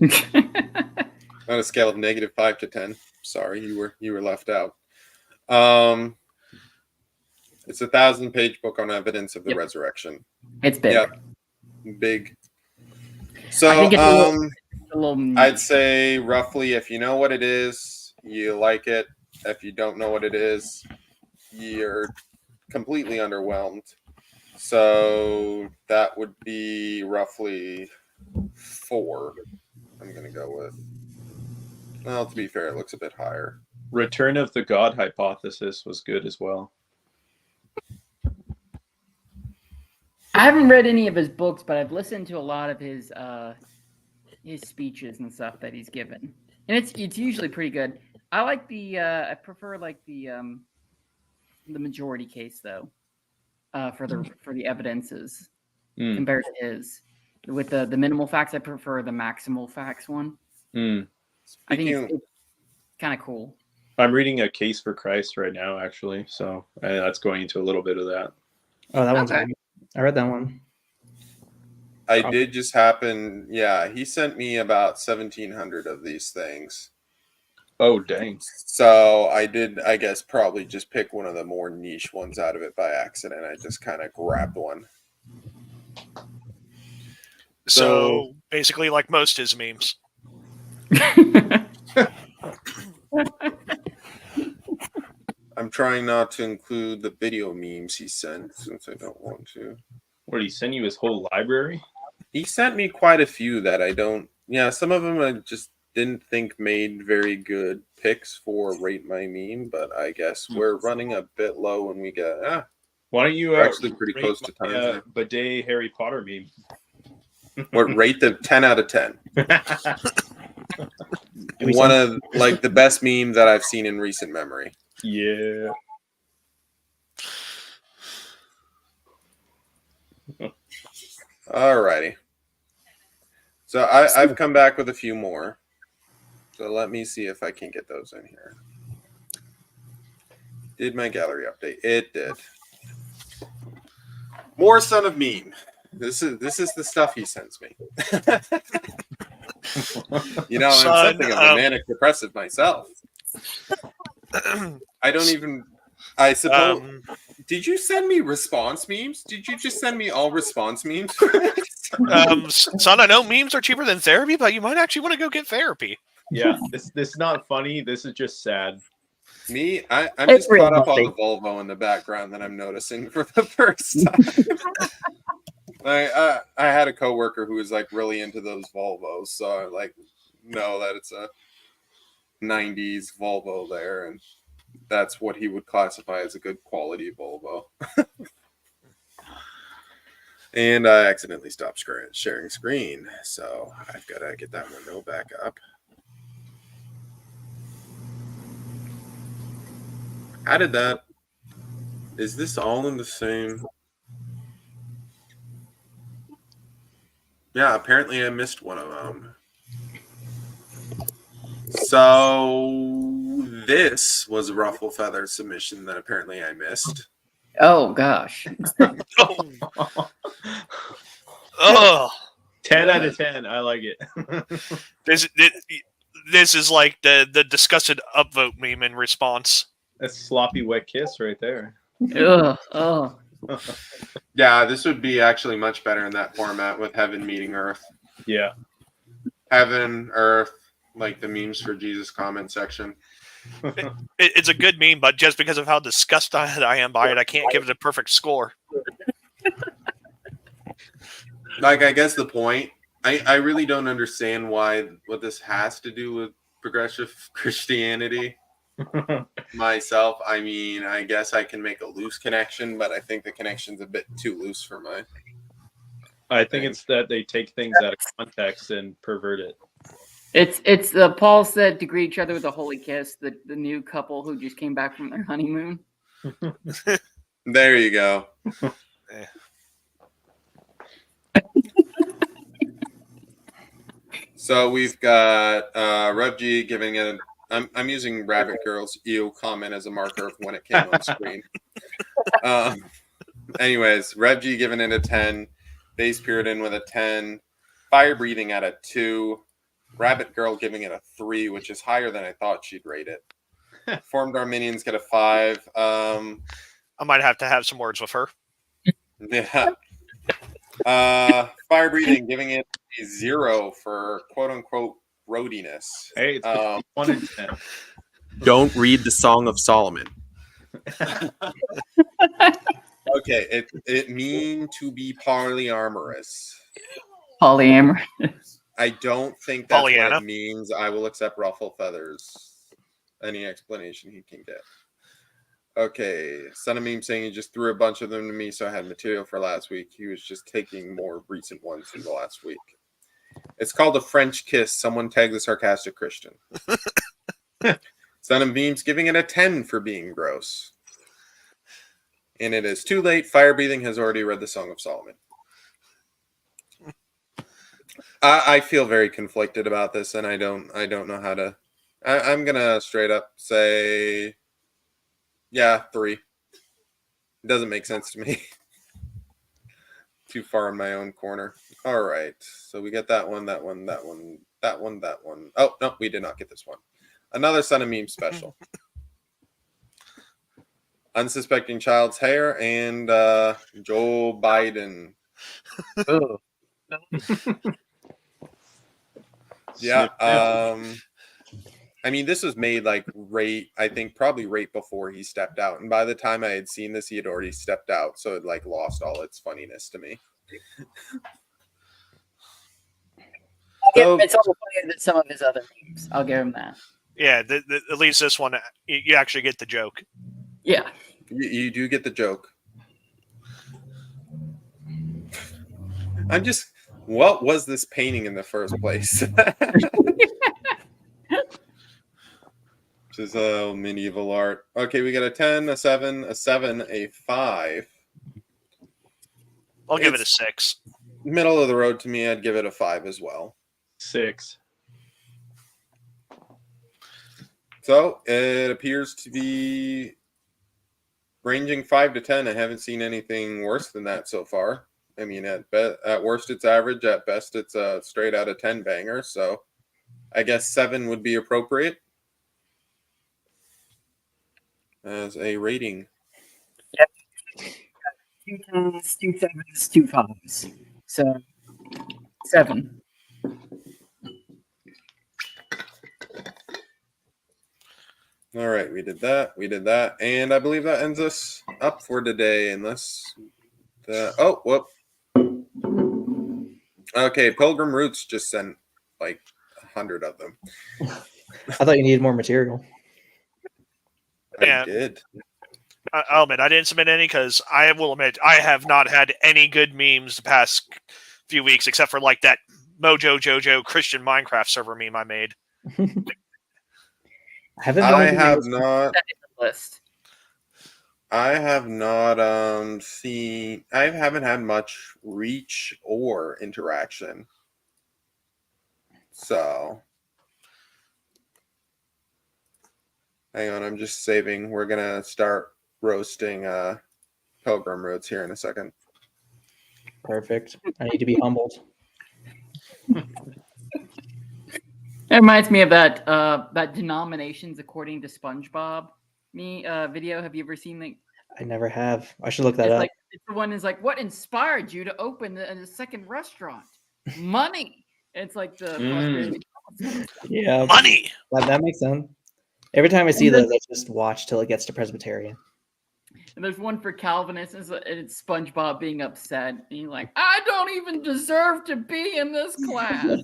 Not a scale of negative 5 to 10. Sorry, you were left out. It's a 1,000-page book on evidence of the resurrection. It's big. Yep. Big. So, I think it's a little I'd say roughly, if you know what it is, you like it. If you don't know what it is, you're completely underwhelmed. So that would be roughly 4. I'm going to go with. Well, to be fair, it looks a bit higher. Return of the God hypothesis was good as well. I haven't read any of his books, but I've listened to a lot of his speeches and stuff that he's given, and it's usually pretty good. I like I prefer like the majority case though, for the evidences compared to his. With the minimal facts, I prefer the maximal facts one. I think it's kind of cool. I'm reading A Case for Christ right now, actually, so that's going into a little bit of that. Oh, that one's Okay. good. I read that one. I did just happen. Yeah, he sent me about 1,700 of these things. Oh, dang. So I did, I guess, probably just pick one of the more niche ones out of it by accident. I just kind of grabbed one. So basically, like most his memes. I'm trying not to include the video memes he sent since I don't want to. What, did he send you his whole library? He sent me quite a few that I don't. Yeah, some of them I just didn't think made very good picks for Rate My Meme, but I guess we're running a bit low when we get. Why don't you We're actually pretty rate close to my, time. bidet Harry Potter meme? What, rate the 10 out of 10? we One send- of like the best memes that I've seen in recent memory. Yeah. Alrighty. So I've come back with a few more. So let me see if I can get those in here. Did my gallery update? It did. More Son of Meme. This is the stuff he sends me. You know, Son, I'm something of a manic depressive myself. I don't even. I suppose. Did you send me response memes? Did you just send me all response memes? Son, I know memes are cheaper than therapy, but you might actually want to go get therapy. Yeah, this is not funny. This is just sad. Me, I'm It's just caught real up on the funny. Volvo in the background that I'm noticing for the first time. I had a coworker who was like really into those Volvos, so I like know that it's a 90s Volvo there, and that's what he would classify as a good quality Volvo. And I accidentally stopped sharing screen, so I've got to get that window back up. How did that? Is this all in the same? Yeah, apparently I missed one of them. So this was a ruffle feather submission that apparently I missed. Oh gosh. Oh, 10 out of 10. I like it. this is like the disgusted upvote meme in response. That's sloppy wet kiss right there. Ugh. Oh. Yeah, this would be actually much better in that format with heaven meeting earth. Yeah. Heaven, earth, like the memes for Jesus comment section. It's a good meme, but just because of how disgusted I am by it, I can't give it a perfect score. Like, I guess the point, I really don't understand what this has to do with progressive Christianity. Myself, I mean, I guess I can make a loose connection, but I think the connection's a bit too loose for my. I think it's that they take things out of context and pervert it. It's the Paul said to greet each other with a holy kiss, the new couple who just came back from their honeymoon. There you go. So we've got Rev G giving it. I'm using Rabbit Girl's EO comment as a marker of when it came on screen. Anyways, Rev G giving it a 10. Base Puritan with a 10. Fire Breathing at a 2. Rabbit Girl giving it a 3, which is higher than I thought she'd rate it. Formed Arminians get a 5. I might have to have some words with her. Yeah. Fire Breathing giving it a 0 for quote unquote roadiness. Hey, it's 1 and 10. Don't read the Song of Solomon. Okay, it mean to be polyamorous. Polyamorous. I don't think that's Pollyanna. what it means. I will accept ruffle feathers. Any explanation he can get. Okay, Son of Meme saying he just threw a bunch of them to me, so I had material for last week. He was just taking more recent ones from the last week. It's called a French kiss. Someone tag the sarcastic Christian. Son of Meme's giving it a 10 for being gross. And it is too late. Fire Breathing has already read the Song of Solomon. I feel very conflicted about this, and I don't know how to. I'm gonna straight up say, yeah, 3. It doesn't make sense to me. Too far in my own corner. All right, so we get that one, that one, that one, that one, that one. Oh no, we did not get this one. Another Son of Meme special. Unsuspecting Child's Hair and Joe Biden. Oh. Yeah. I mean, this was made like probably right before he stepped out. And by the time I had seen this, he had already stepped out. So it like lost all its funniness to me. It's also funnier than some of his other memes. I'll give him that. Yeah, at least this one, you actually get the joke. Yeah. You do get the joke. What was this painting in the first place? Which is medieval art. Okay, we got a 10, a 7, a 7, a 5. I'll give it a 6. Middle of the road to me. I'd give it a 5 as well. 6. So it appears to be ranging 5 to 10. I haven't seen anything worse than that so far. I mean, at worst it's average. At best it's a straight out of 10 banger. So I guess 7 would be appropriate as a rating. Yep. 2 10s, 2 7s, 2 5s. So 7. All right, we did that. And I believe that ends us up for today, unless whoop. Okay, Pilgrim Roots just sent like 100 of them. I thought you needed more material. Yeah. I did. I'll admit, I didn't submit any because I will admit I have not had any good memes the past few weeks, except for like that Mojo Jojo Christian Minecraft server meme I made. I haven't had much reach or interaction. So hang on, I'm just saving. We're gonna start roasting Pilgrim Roots here in a second. Perfect. I need to be humbled. It reminds me of that that denominations according to SpongeBob video. Have you ever seen that? I never have. I should look that up. It's the one is like, what inspired you to open the second restaurant? Money. It's like the Yeah, Money. that makes sense. Every time I see those, I just watch till it gets to Presbyterian. And there's one for Calvinists, and it's SpongeBob being upset. And he's like, I don't even deserve to be in this class.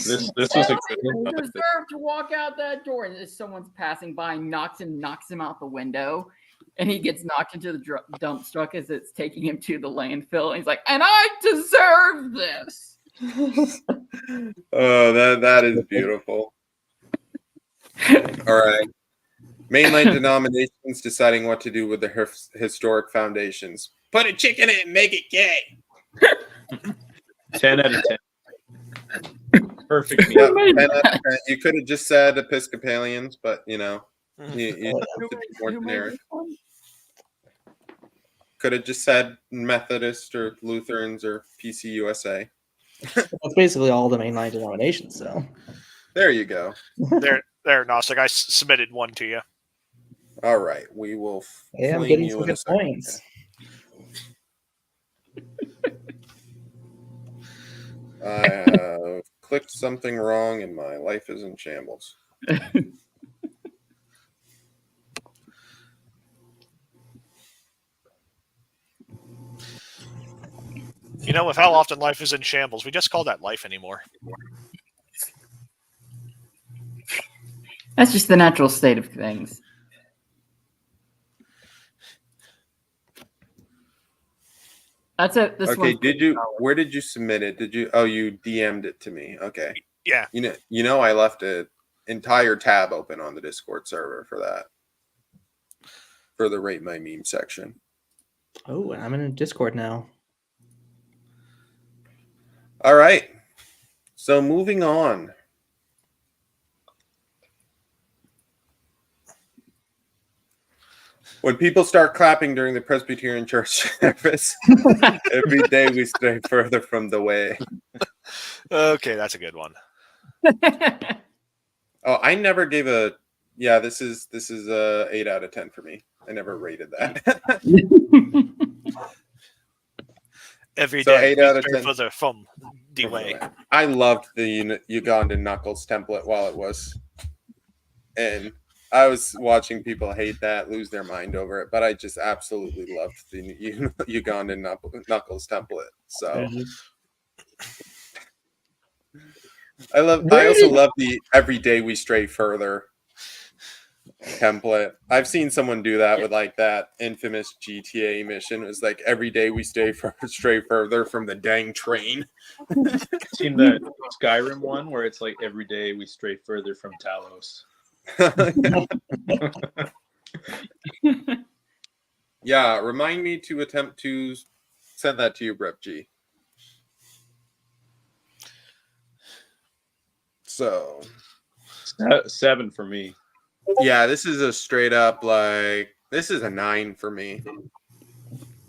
This I was a don't good even one. deserve to walk out that door. And if someone's passing by, knocks him out the window. And he gets knocked into the dump truck as it's taking him to the landfill. And he's like, and I deserve this. Oh, that is beautiful. All right. Mainline denominations deciding what to do with the historic foundations. Put a chicken in and make it gay. 10 out of 10. Perfect. Yeah, 10 out of 10. You could have just said Episcopalians, but you know, you have to be more generic. Could have just said Methodist or Lutherans or PCUSA. That's basically all the mainline denominations. So there you go. There, Gnostic. I submitted one to you. All right, we will. Yeah, I'm getting some good points. I have clicked something wrong, and my life is in shambles. You know, with how often life is in shambles, we just call that life anymore. That's just the natural state of things. That's it. This Okay, one's where did you submit it? You DM'd it to me. Okay. Yeah. You know I left an entire tab open on the Discord server for that. For the Rate My Meme section. Oh, I'm in Discord now. All right. So moving on. When people start clapping during the Presbyterian church service, every day we stray further from the way. Okay, that's a good one. Oh, I never gave a. Yeah, this is a 8 out of 10 for me. I never rated that. Every So day, 8 out of stray 10. further from the way. I loved the Ugandan Knuckles template while it was, and I was watching people hate that, lose their mind over it, but I just absolutely loved the Ugandan Knuckles template. So I also love the Every Day We Stray Further template. I've seen someone do that with like that infamous GTA mission. It was like every day we stray further from the dang train. Seen the Skyrim one where it's like every day we stray further from Talos. Yeah, remind me to attempt to send that to you, Brep G. So 7 for me. yeah, this is a straight up like this is a 9 for me.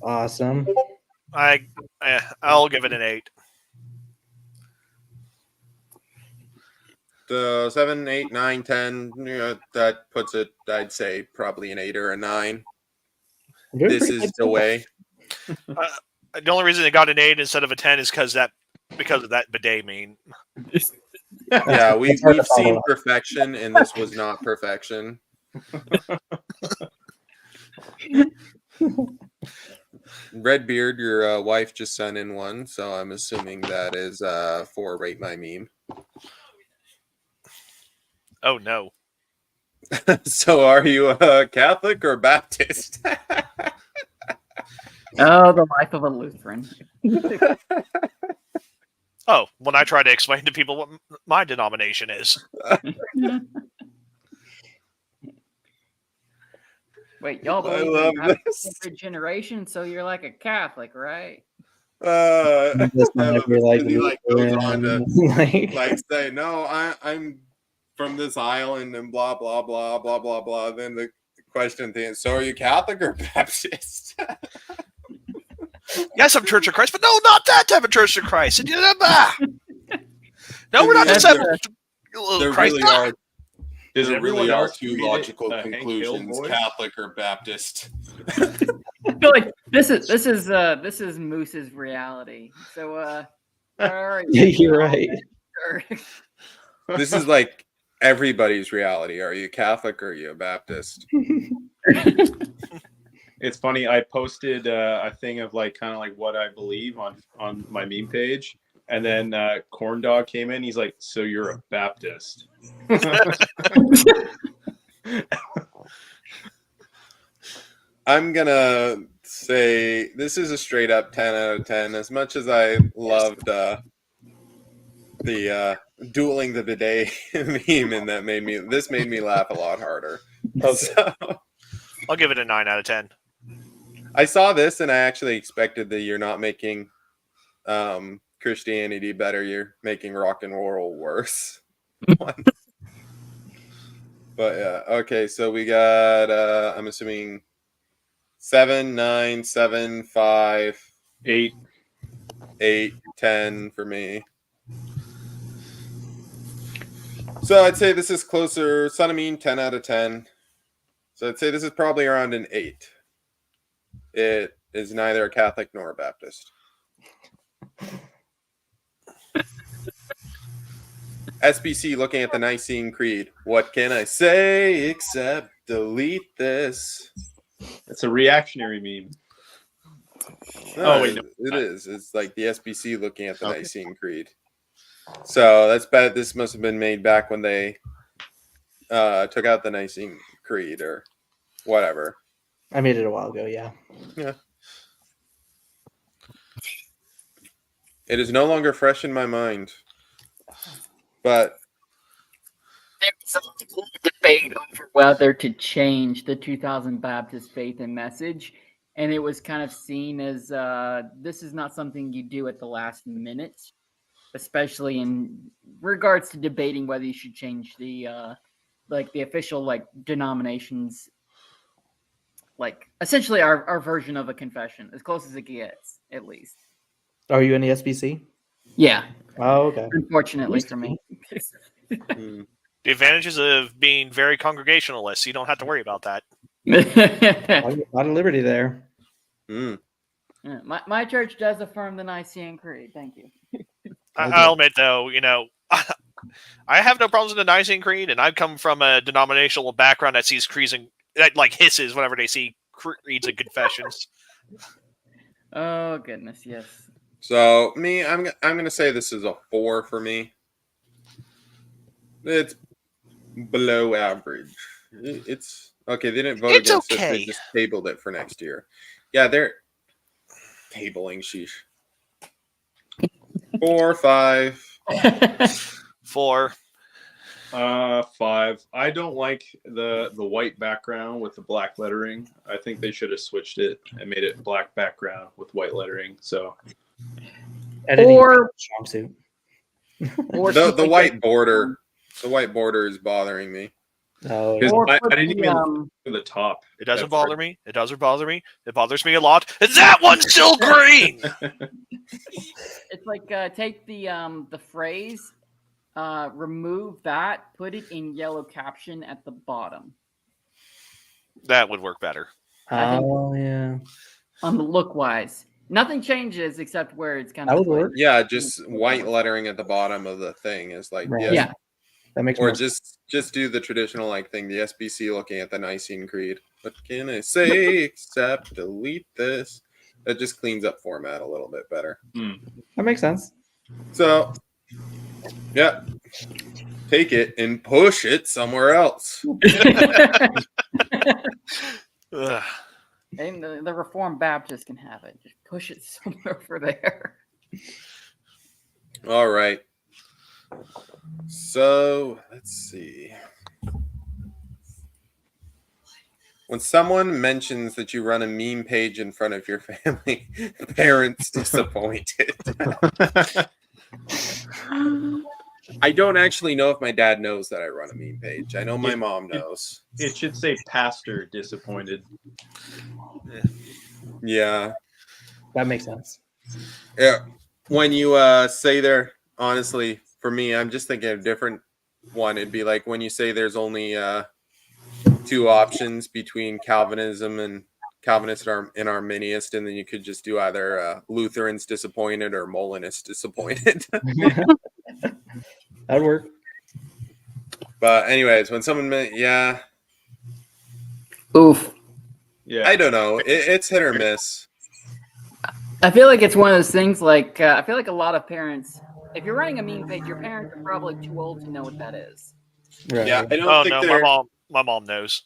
Awesome. I'll give it an 8. The 7, 8, 9, 10, that puts it, I'd say, probably an 8 or a 9. I'm doing This pretty is good the way. The only reason it got an 8 instead of a 10 is because of that bidet meme. Yeah, we've It's hard to seen follow. perfection, and this was not perfection. Redbeard, your wife just sent in one, so I'm assuming that is for Rate My Meme. Oh no. So are you a Catholic or Baptist? Oh, the life of a Lutheran. Oh, when I try to explain to people what my denomination is. Wait, y'all I believe love in Baptist this. regeneration, so you're like a Catholic, right? This one, I I feel like he like goes on to like, like say, no, I'm from this island and blah blah blah blah blah blah. Then the question thing, so are you Catholic or Baptist? Yes, I'm Church of Christ, but no, not that type of Church of Christ. No, we're not That's disciples. There Christ. really are. Does There everyone really are else two read it, logical Hank Hill conclusions: voice? Catholic or Baptist. I feel like this is Moose's reality. So where are you? you're right. This is like everybody's reality. Are you Catholic or are you a Baptist? It's funny. I posted a thing of like kind of like what I believe on my meme page, and then Corn Dog came in. He's like, "So you're a Baptist?" I'm gonna say this is a straight up 10 out of 10. As much as I loved the dueling the bidet meme, and that made me laugh a lot harder. Okay. So, I'll give it a 9 out of 10. I saw this and I actually expected that you're not making Christianity better, you're making rock and roll worse. But yeah, okay, so we got I'm assuming 7, 9, 7, 5, 8. 8, 10 for me. So I'd say this is closer. Son of Mean, 10 out of 10. So I'd say this is probably around an 8. It is neither a Catholic nor a Baptist. SBC looking at the Nicene Creed. What can I say except delete this? It's a reactionary meme. No, Oh, wait, no. it is. It's like the SBC looking at the Nicene Creed. So that's bad. This must have been made back when they took out the Nicene Creed or whatever. I made it a while ago, yeah. Yeah. It is no longer fresh in my mind. But There's a debate over whether to change the 2000 Baptist faith and message, and it was kind of seen as this is not something you do at the last minute, especially in regards to debating whether you should change the the official denominations, essentially our version of a confession, as close as it gets, at least. Are you in the SBC? Yeah. Oh, okay. Unfortunately for me. The advantages of being very congregationalist, you don't have to worry about that. A lot of liberty there. mm, Yeah, my church does affirm the Nicene Creed. Thank you. I'll admit, though, I have no problems with the Nicene Creed, and I've come from a denominational background that sees creeds and that hisses whenever they see creeds and confessions. Oh goodness, yes. so me, I'm gonna say this is a 4 for me. It's below average. It's okay. They didn't vote It's against it. okay. They just tabled it for next year. Yeah, they're tabling. Sheesh. 4, 5. 4. 5. I don't like the white background with the black lettering. I think they should have switched it and made it black background with white lettering. So Editing Or- strong suit. Or The put, like, white border. The white border is bothering me. Oh, Because Or I put didn't the, even look at the top. It doesn't That's bother me. It doesn't bother me. It bothers me a lot. Is that one's still green? it's like take the phrase, remove that, put it in yellow caption at the bottom That would work better. I think- oh yeah. on the look wise. Nothing changes except where it's kind That of would work. Yeah, just white lettering at the bottom of the thing is like Right. yes. Yeah. That makes Or more sense. just do the traditional like thing, the SBC looking at the Nicene Creed. What can I say except delete this? That just cleans up format a little bit better. That makes sense. So, yeah, take it and push it somewhere else. Ugh. And the Reformed Baptist can have it. Just push it somewhere over there. All right. So, let's see. When someone mentions that you run a meme page in front of your family, parents disappointed. I don't actually know if my dad knows that I run a meme page. I know my mom knows. It should say pastor disappointed. Yeah. That makes sense. Yeah. When you say there, honestly, for me, I'm just thinking of a different one. It'd be like when you say there's only two options between Calvinism and Calvinist and Arminianist, and then you could just do either Lutherans disappointed or Molinist disappointed. That'd work. But anyways, when someone yeah, Oof. Yeah. I don't know. It's hit or miss. I feel like it's one of those things like, I feel like a lot of parents, if you're running a meme page, your parents are probably too old to know what that is. Right. Yeah, I don't Oh think no, they're. my mom knows,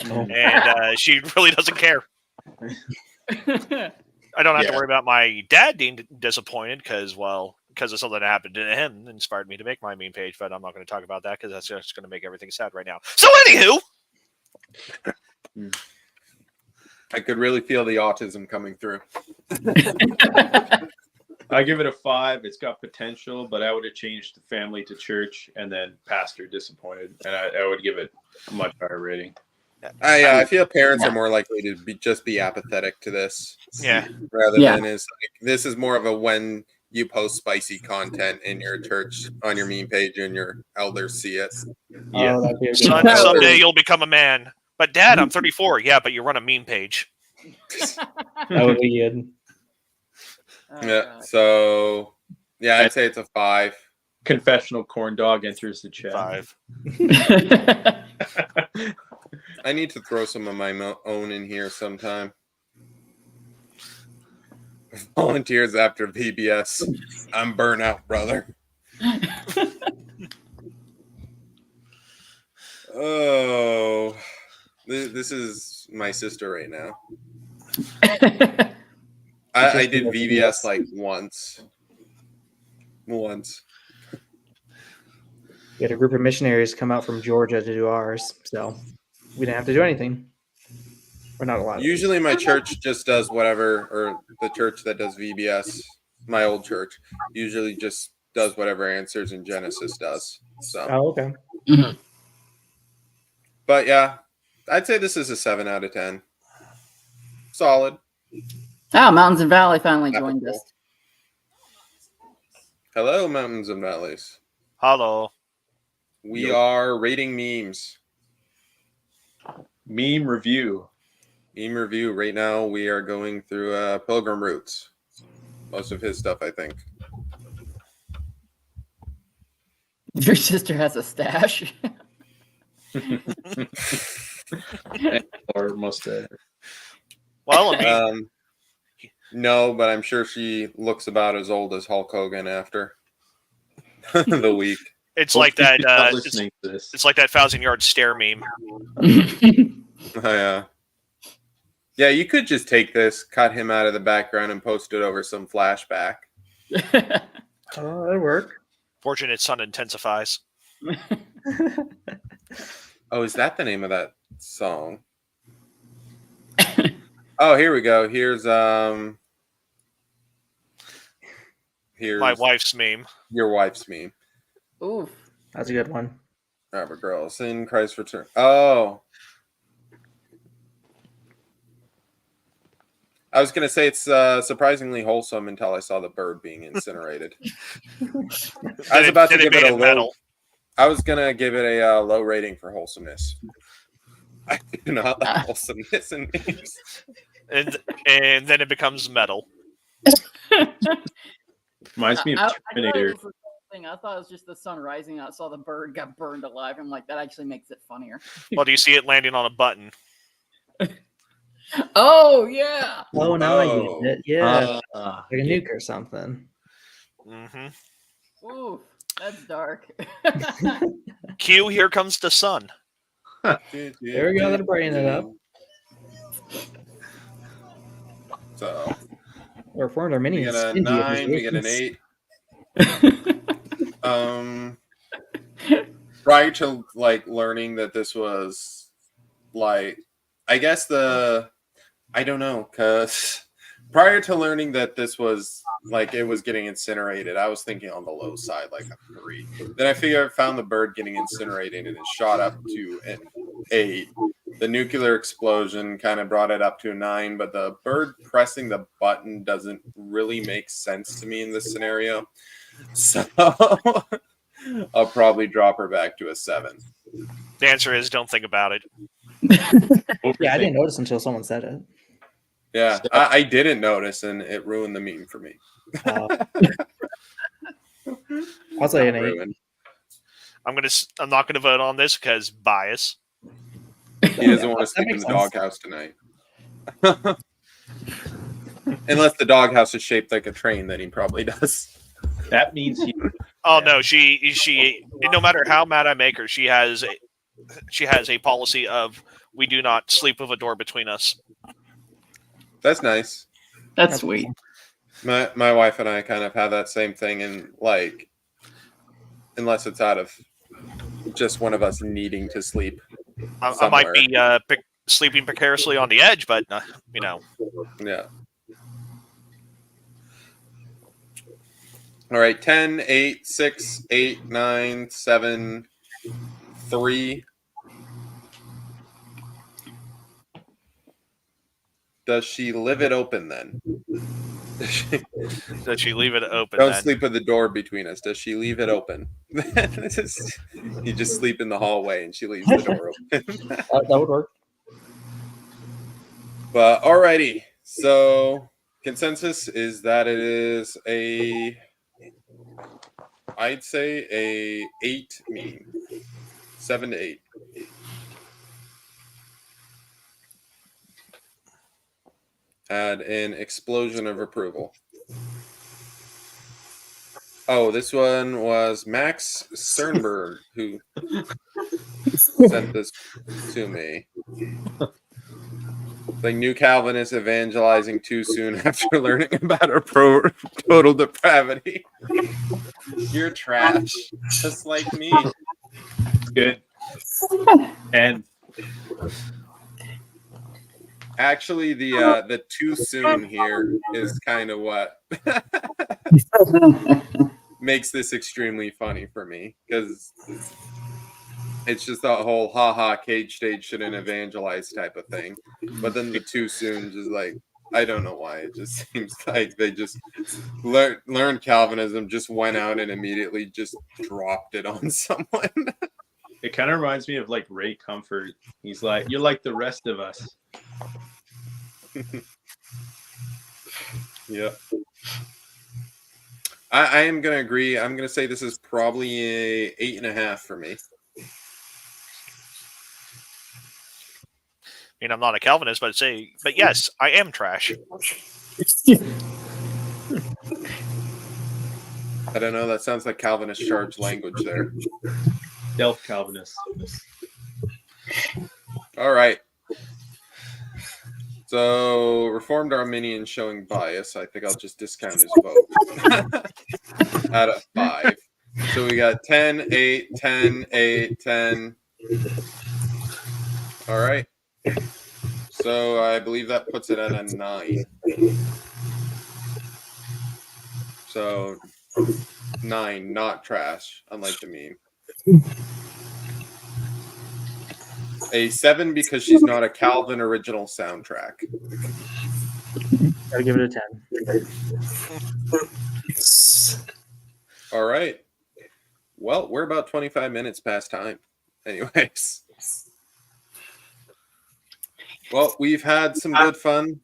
Oh. and she really doesn't care. I don't have to Yeah. worry about my dad being disappointed because of something that happened to him inspired me to make my meme page. But I'm not going to talk about that because that's just going to make everything sad right now. So anywho, I could really feel the autism coming through. I give it a 5. It's got potential, but I would have changed the family to church and then pastor disappointed, and I would give it a much higher rating. I feel parents are more likely to just be apathetic to this. yeah, Rather Yeah. than is like this is more of a when you post spicy content in your church on your meme page and your elders see it. Yeah. Oh, that'd be a good son, one. someday you'll become a man. But Dad, I'm 34. Yeah, but you run a meme page. That would be good. Oh, Yeah. God. So yeah, I'd say it's a 5. Confessional corn dog enters the chat. 5. I need to throw some of my own in here sometime. Volunteers after VBS. I'm burnout, brother. Oh, this is my sister right now. I did VBS like once. We had a group of missionaries come out from Georgia to do ours, so we didn't have to do anything. We're not allowed. Usually my church just does whatever, or the church that does VBS, my old church, usually just does whatever Answers in Genesis does. So, Oh, okay. but yeah, I'd say this is a 7 out of 10. Solid. Mountains and Valley finally joined us. Hello, Mountains and Valleys. Hello. We are rating memes. Meme review. Meme review. Right now, we are going through Pilgrim Roots. Most of his stuff, I think. Your sister has a stash. Or mustache. Well, I mean, No, but I'm sure she looks about as old as Hulk Hogan after the week. it's like that. She's not It's, listening to this. it's like that 1,000-yard stare meme. Yeah, you could just take this, cut him out of the background, and post it over some flashback. Oh, that'd work. Fortunate son intensifies. Oh, is that the name of that song? Oh, here we go. Here's here's My wife's meme. your wife's meme. Oof. That's a good one. Robert Girls in Christ's return. Oh. I was going to say it's surprisingly wholesome until I saw the bird being incinerated. I was about to give it a low. Metal. I was going to give it a low rating for wholesomeness. I do not like wholesomeness in memes. And then it becomes metal. Reminds me of I thought it Terminator. was the same thing. I thought it was just the sun rising. I saw the bird got burned alive. I'm like, that actually makes it funnier. Well, do you see it landing on a button? Oh yeah. Oh, now I Oh. get it. Yeah, Uh, like a nuke or something. Mm-hmm. Ooh, that's dark. Cue, here comes the sun. There we go, they're brightening it up. So Or Reformed we Arminians. get a stingy with 9, we get an resolutions. 8. Prior to like learning that this was like, I guess I don't know, because prior to learning that this was like it was getting incinerated, I was thinking on the low side, like a 3. Then I found the bird getting incinerated and it shot up to an 8. The nuclear explosion kind of brought it up to a 9, but the bird pressing the button doesn't really make sense to me in this scenario. So I'll probably drop her back to a 7. The answer is don't think about it. Yeah, I didn't notice until someone said it. Yeah, I didn't notice, and it ruined the meme for me. I'll say an Not 8. ruined. I'm not gonna vote on this because bias. He doesn't want to That sleep in makes the sense. doghouse tonight. Unless the doghouse is shaped like a train, then he probably does. that means he. Oh no, she. No matter how mad I make her, she has a policy of we do not sleep with a door between us. That's nice. That's sweet. My wife and I kind of have that same thing, and like, unless it's out of just one of us needing to sleep. I might be sleeping precariously on the edge, but you know. Yeah. All right, 10, 8, 6, 8, 9, 7, 3. Does she leave it open then? Does she leave it open? Don't then? sleep with the door between us. Does she leave it open? You just sleep in the hallway and she leaves the door open. That would work. But alrighty. So consensus is that it is I'd say a 8 meme. 7 to 8. Add an explosion of approval. Oh, this one was Max Sternberg who sent this to me. Like new Calvinists evangelizing too soon after learning about our total depravity. You're trash, just like me. Good. And Actually, the too soon here is kind of what makes this extremely funny for me, because it's just that whole haha cage stage shouldn't evangelize type of thing. But then the too soon just like, I don't know why. It just seems like they just learned Calvinism, just went out and immediately just dropped it on someone. it kind of reminds me of like Ray Comfort. He's like, you're like the rest of us. Yeah. I am going to agree. I'm going to say this is probably a 8.5 for me. I mean, I'm not a Calvinist, but yes, I am trash. I don't know. That sounds like Calvinist charged language there. Delph Calvinist. All right. So, Reformed Arminian showing bias. I think I'll just discount his vote. Out of 5. So we got 10, 8, 10, 8, 10. All right. So I believe that puts it at a 9. So 9, not trash, unlike the meme. A 7 because she's not a Calvin original soundtrack. Gotta give it a 10. All right. Well, we're about 25 minutes past time. Anyways. Well, we've had some good fun.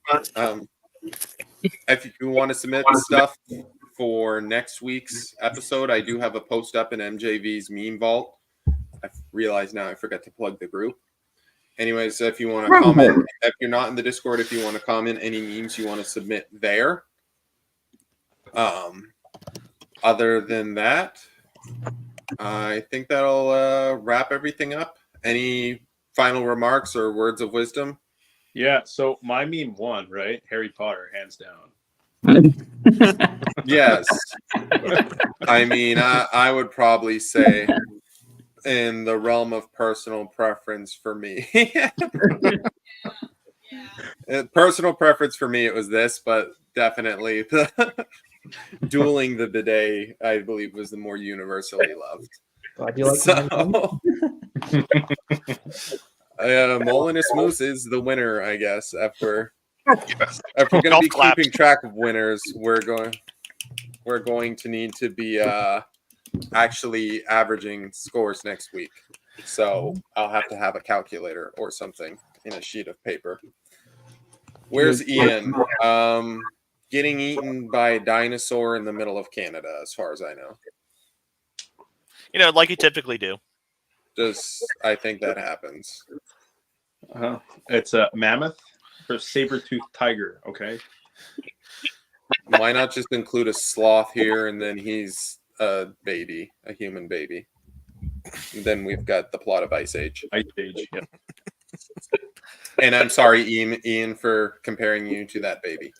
If you want to submit stuff for next week's episode, I do have a post up in MJV's meme vault. I realize now I forgot to plug the group. Anyways, if you want to comment, if you're not in the Discord, if you want to comment any memes you want to submit there. Other than that, I think that'll wrap everything up. Any final remarks or words of wisdom? Yeah, so my meme won, right? Harry Potter, hands down. Yes. I mean, I would probably say in the realm of personal preference for me. Personal preference for me, it was this, but definitely the dueling the bidet, I believe, was the more universally loved. Glad you like Molinus Moose is the winner, I guess. If we're going to be keeping track of winners, we're going to need to be actually averaging scores next week. So I'll have to have a calculator or something in a sheet of paper. Where's Ian? Getting eaten by a dinosaur in the middle of Canada, as far as I know. You know, like you typically do. I think that happens. It's a mammoth or saber-toothed tiger, okay? Why not just include a sloth here and then he's a baby, a human baby? And then we've got the plot of Ice Age. Ice Age, yeah. And I'm sorry, Ian, for comparing you to that baby.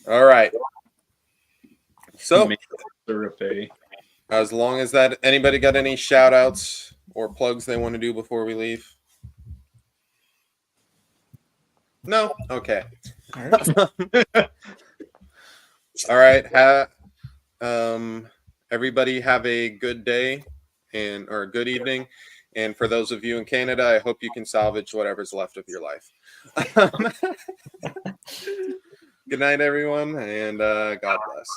All right. So, as long as that, anybody got any shout outs or plugs they want to do before we leave? No? Okay. All right. All right. Everybody have a good day or a good evening. And for those of you in Canada, I hope you can salvage whatever's left of your life. Good night, everyone, and God bless.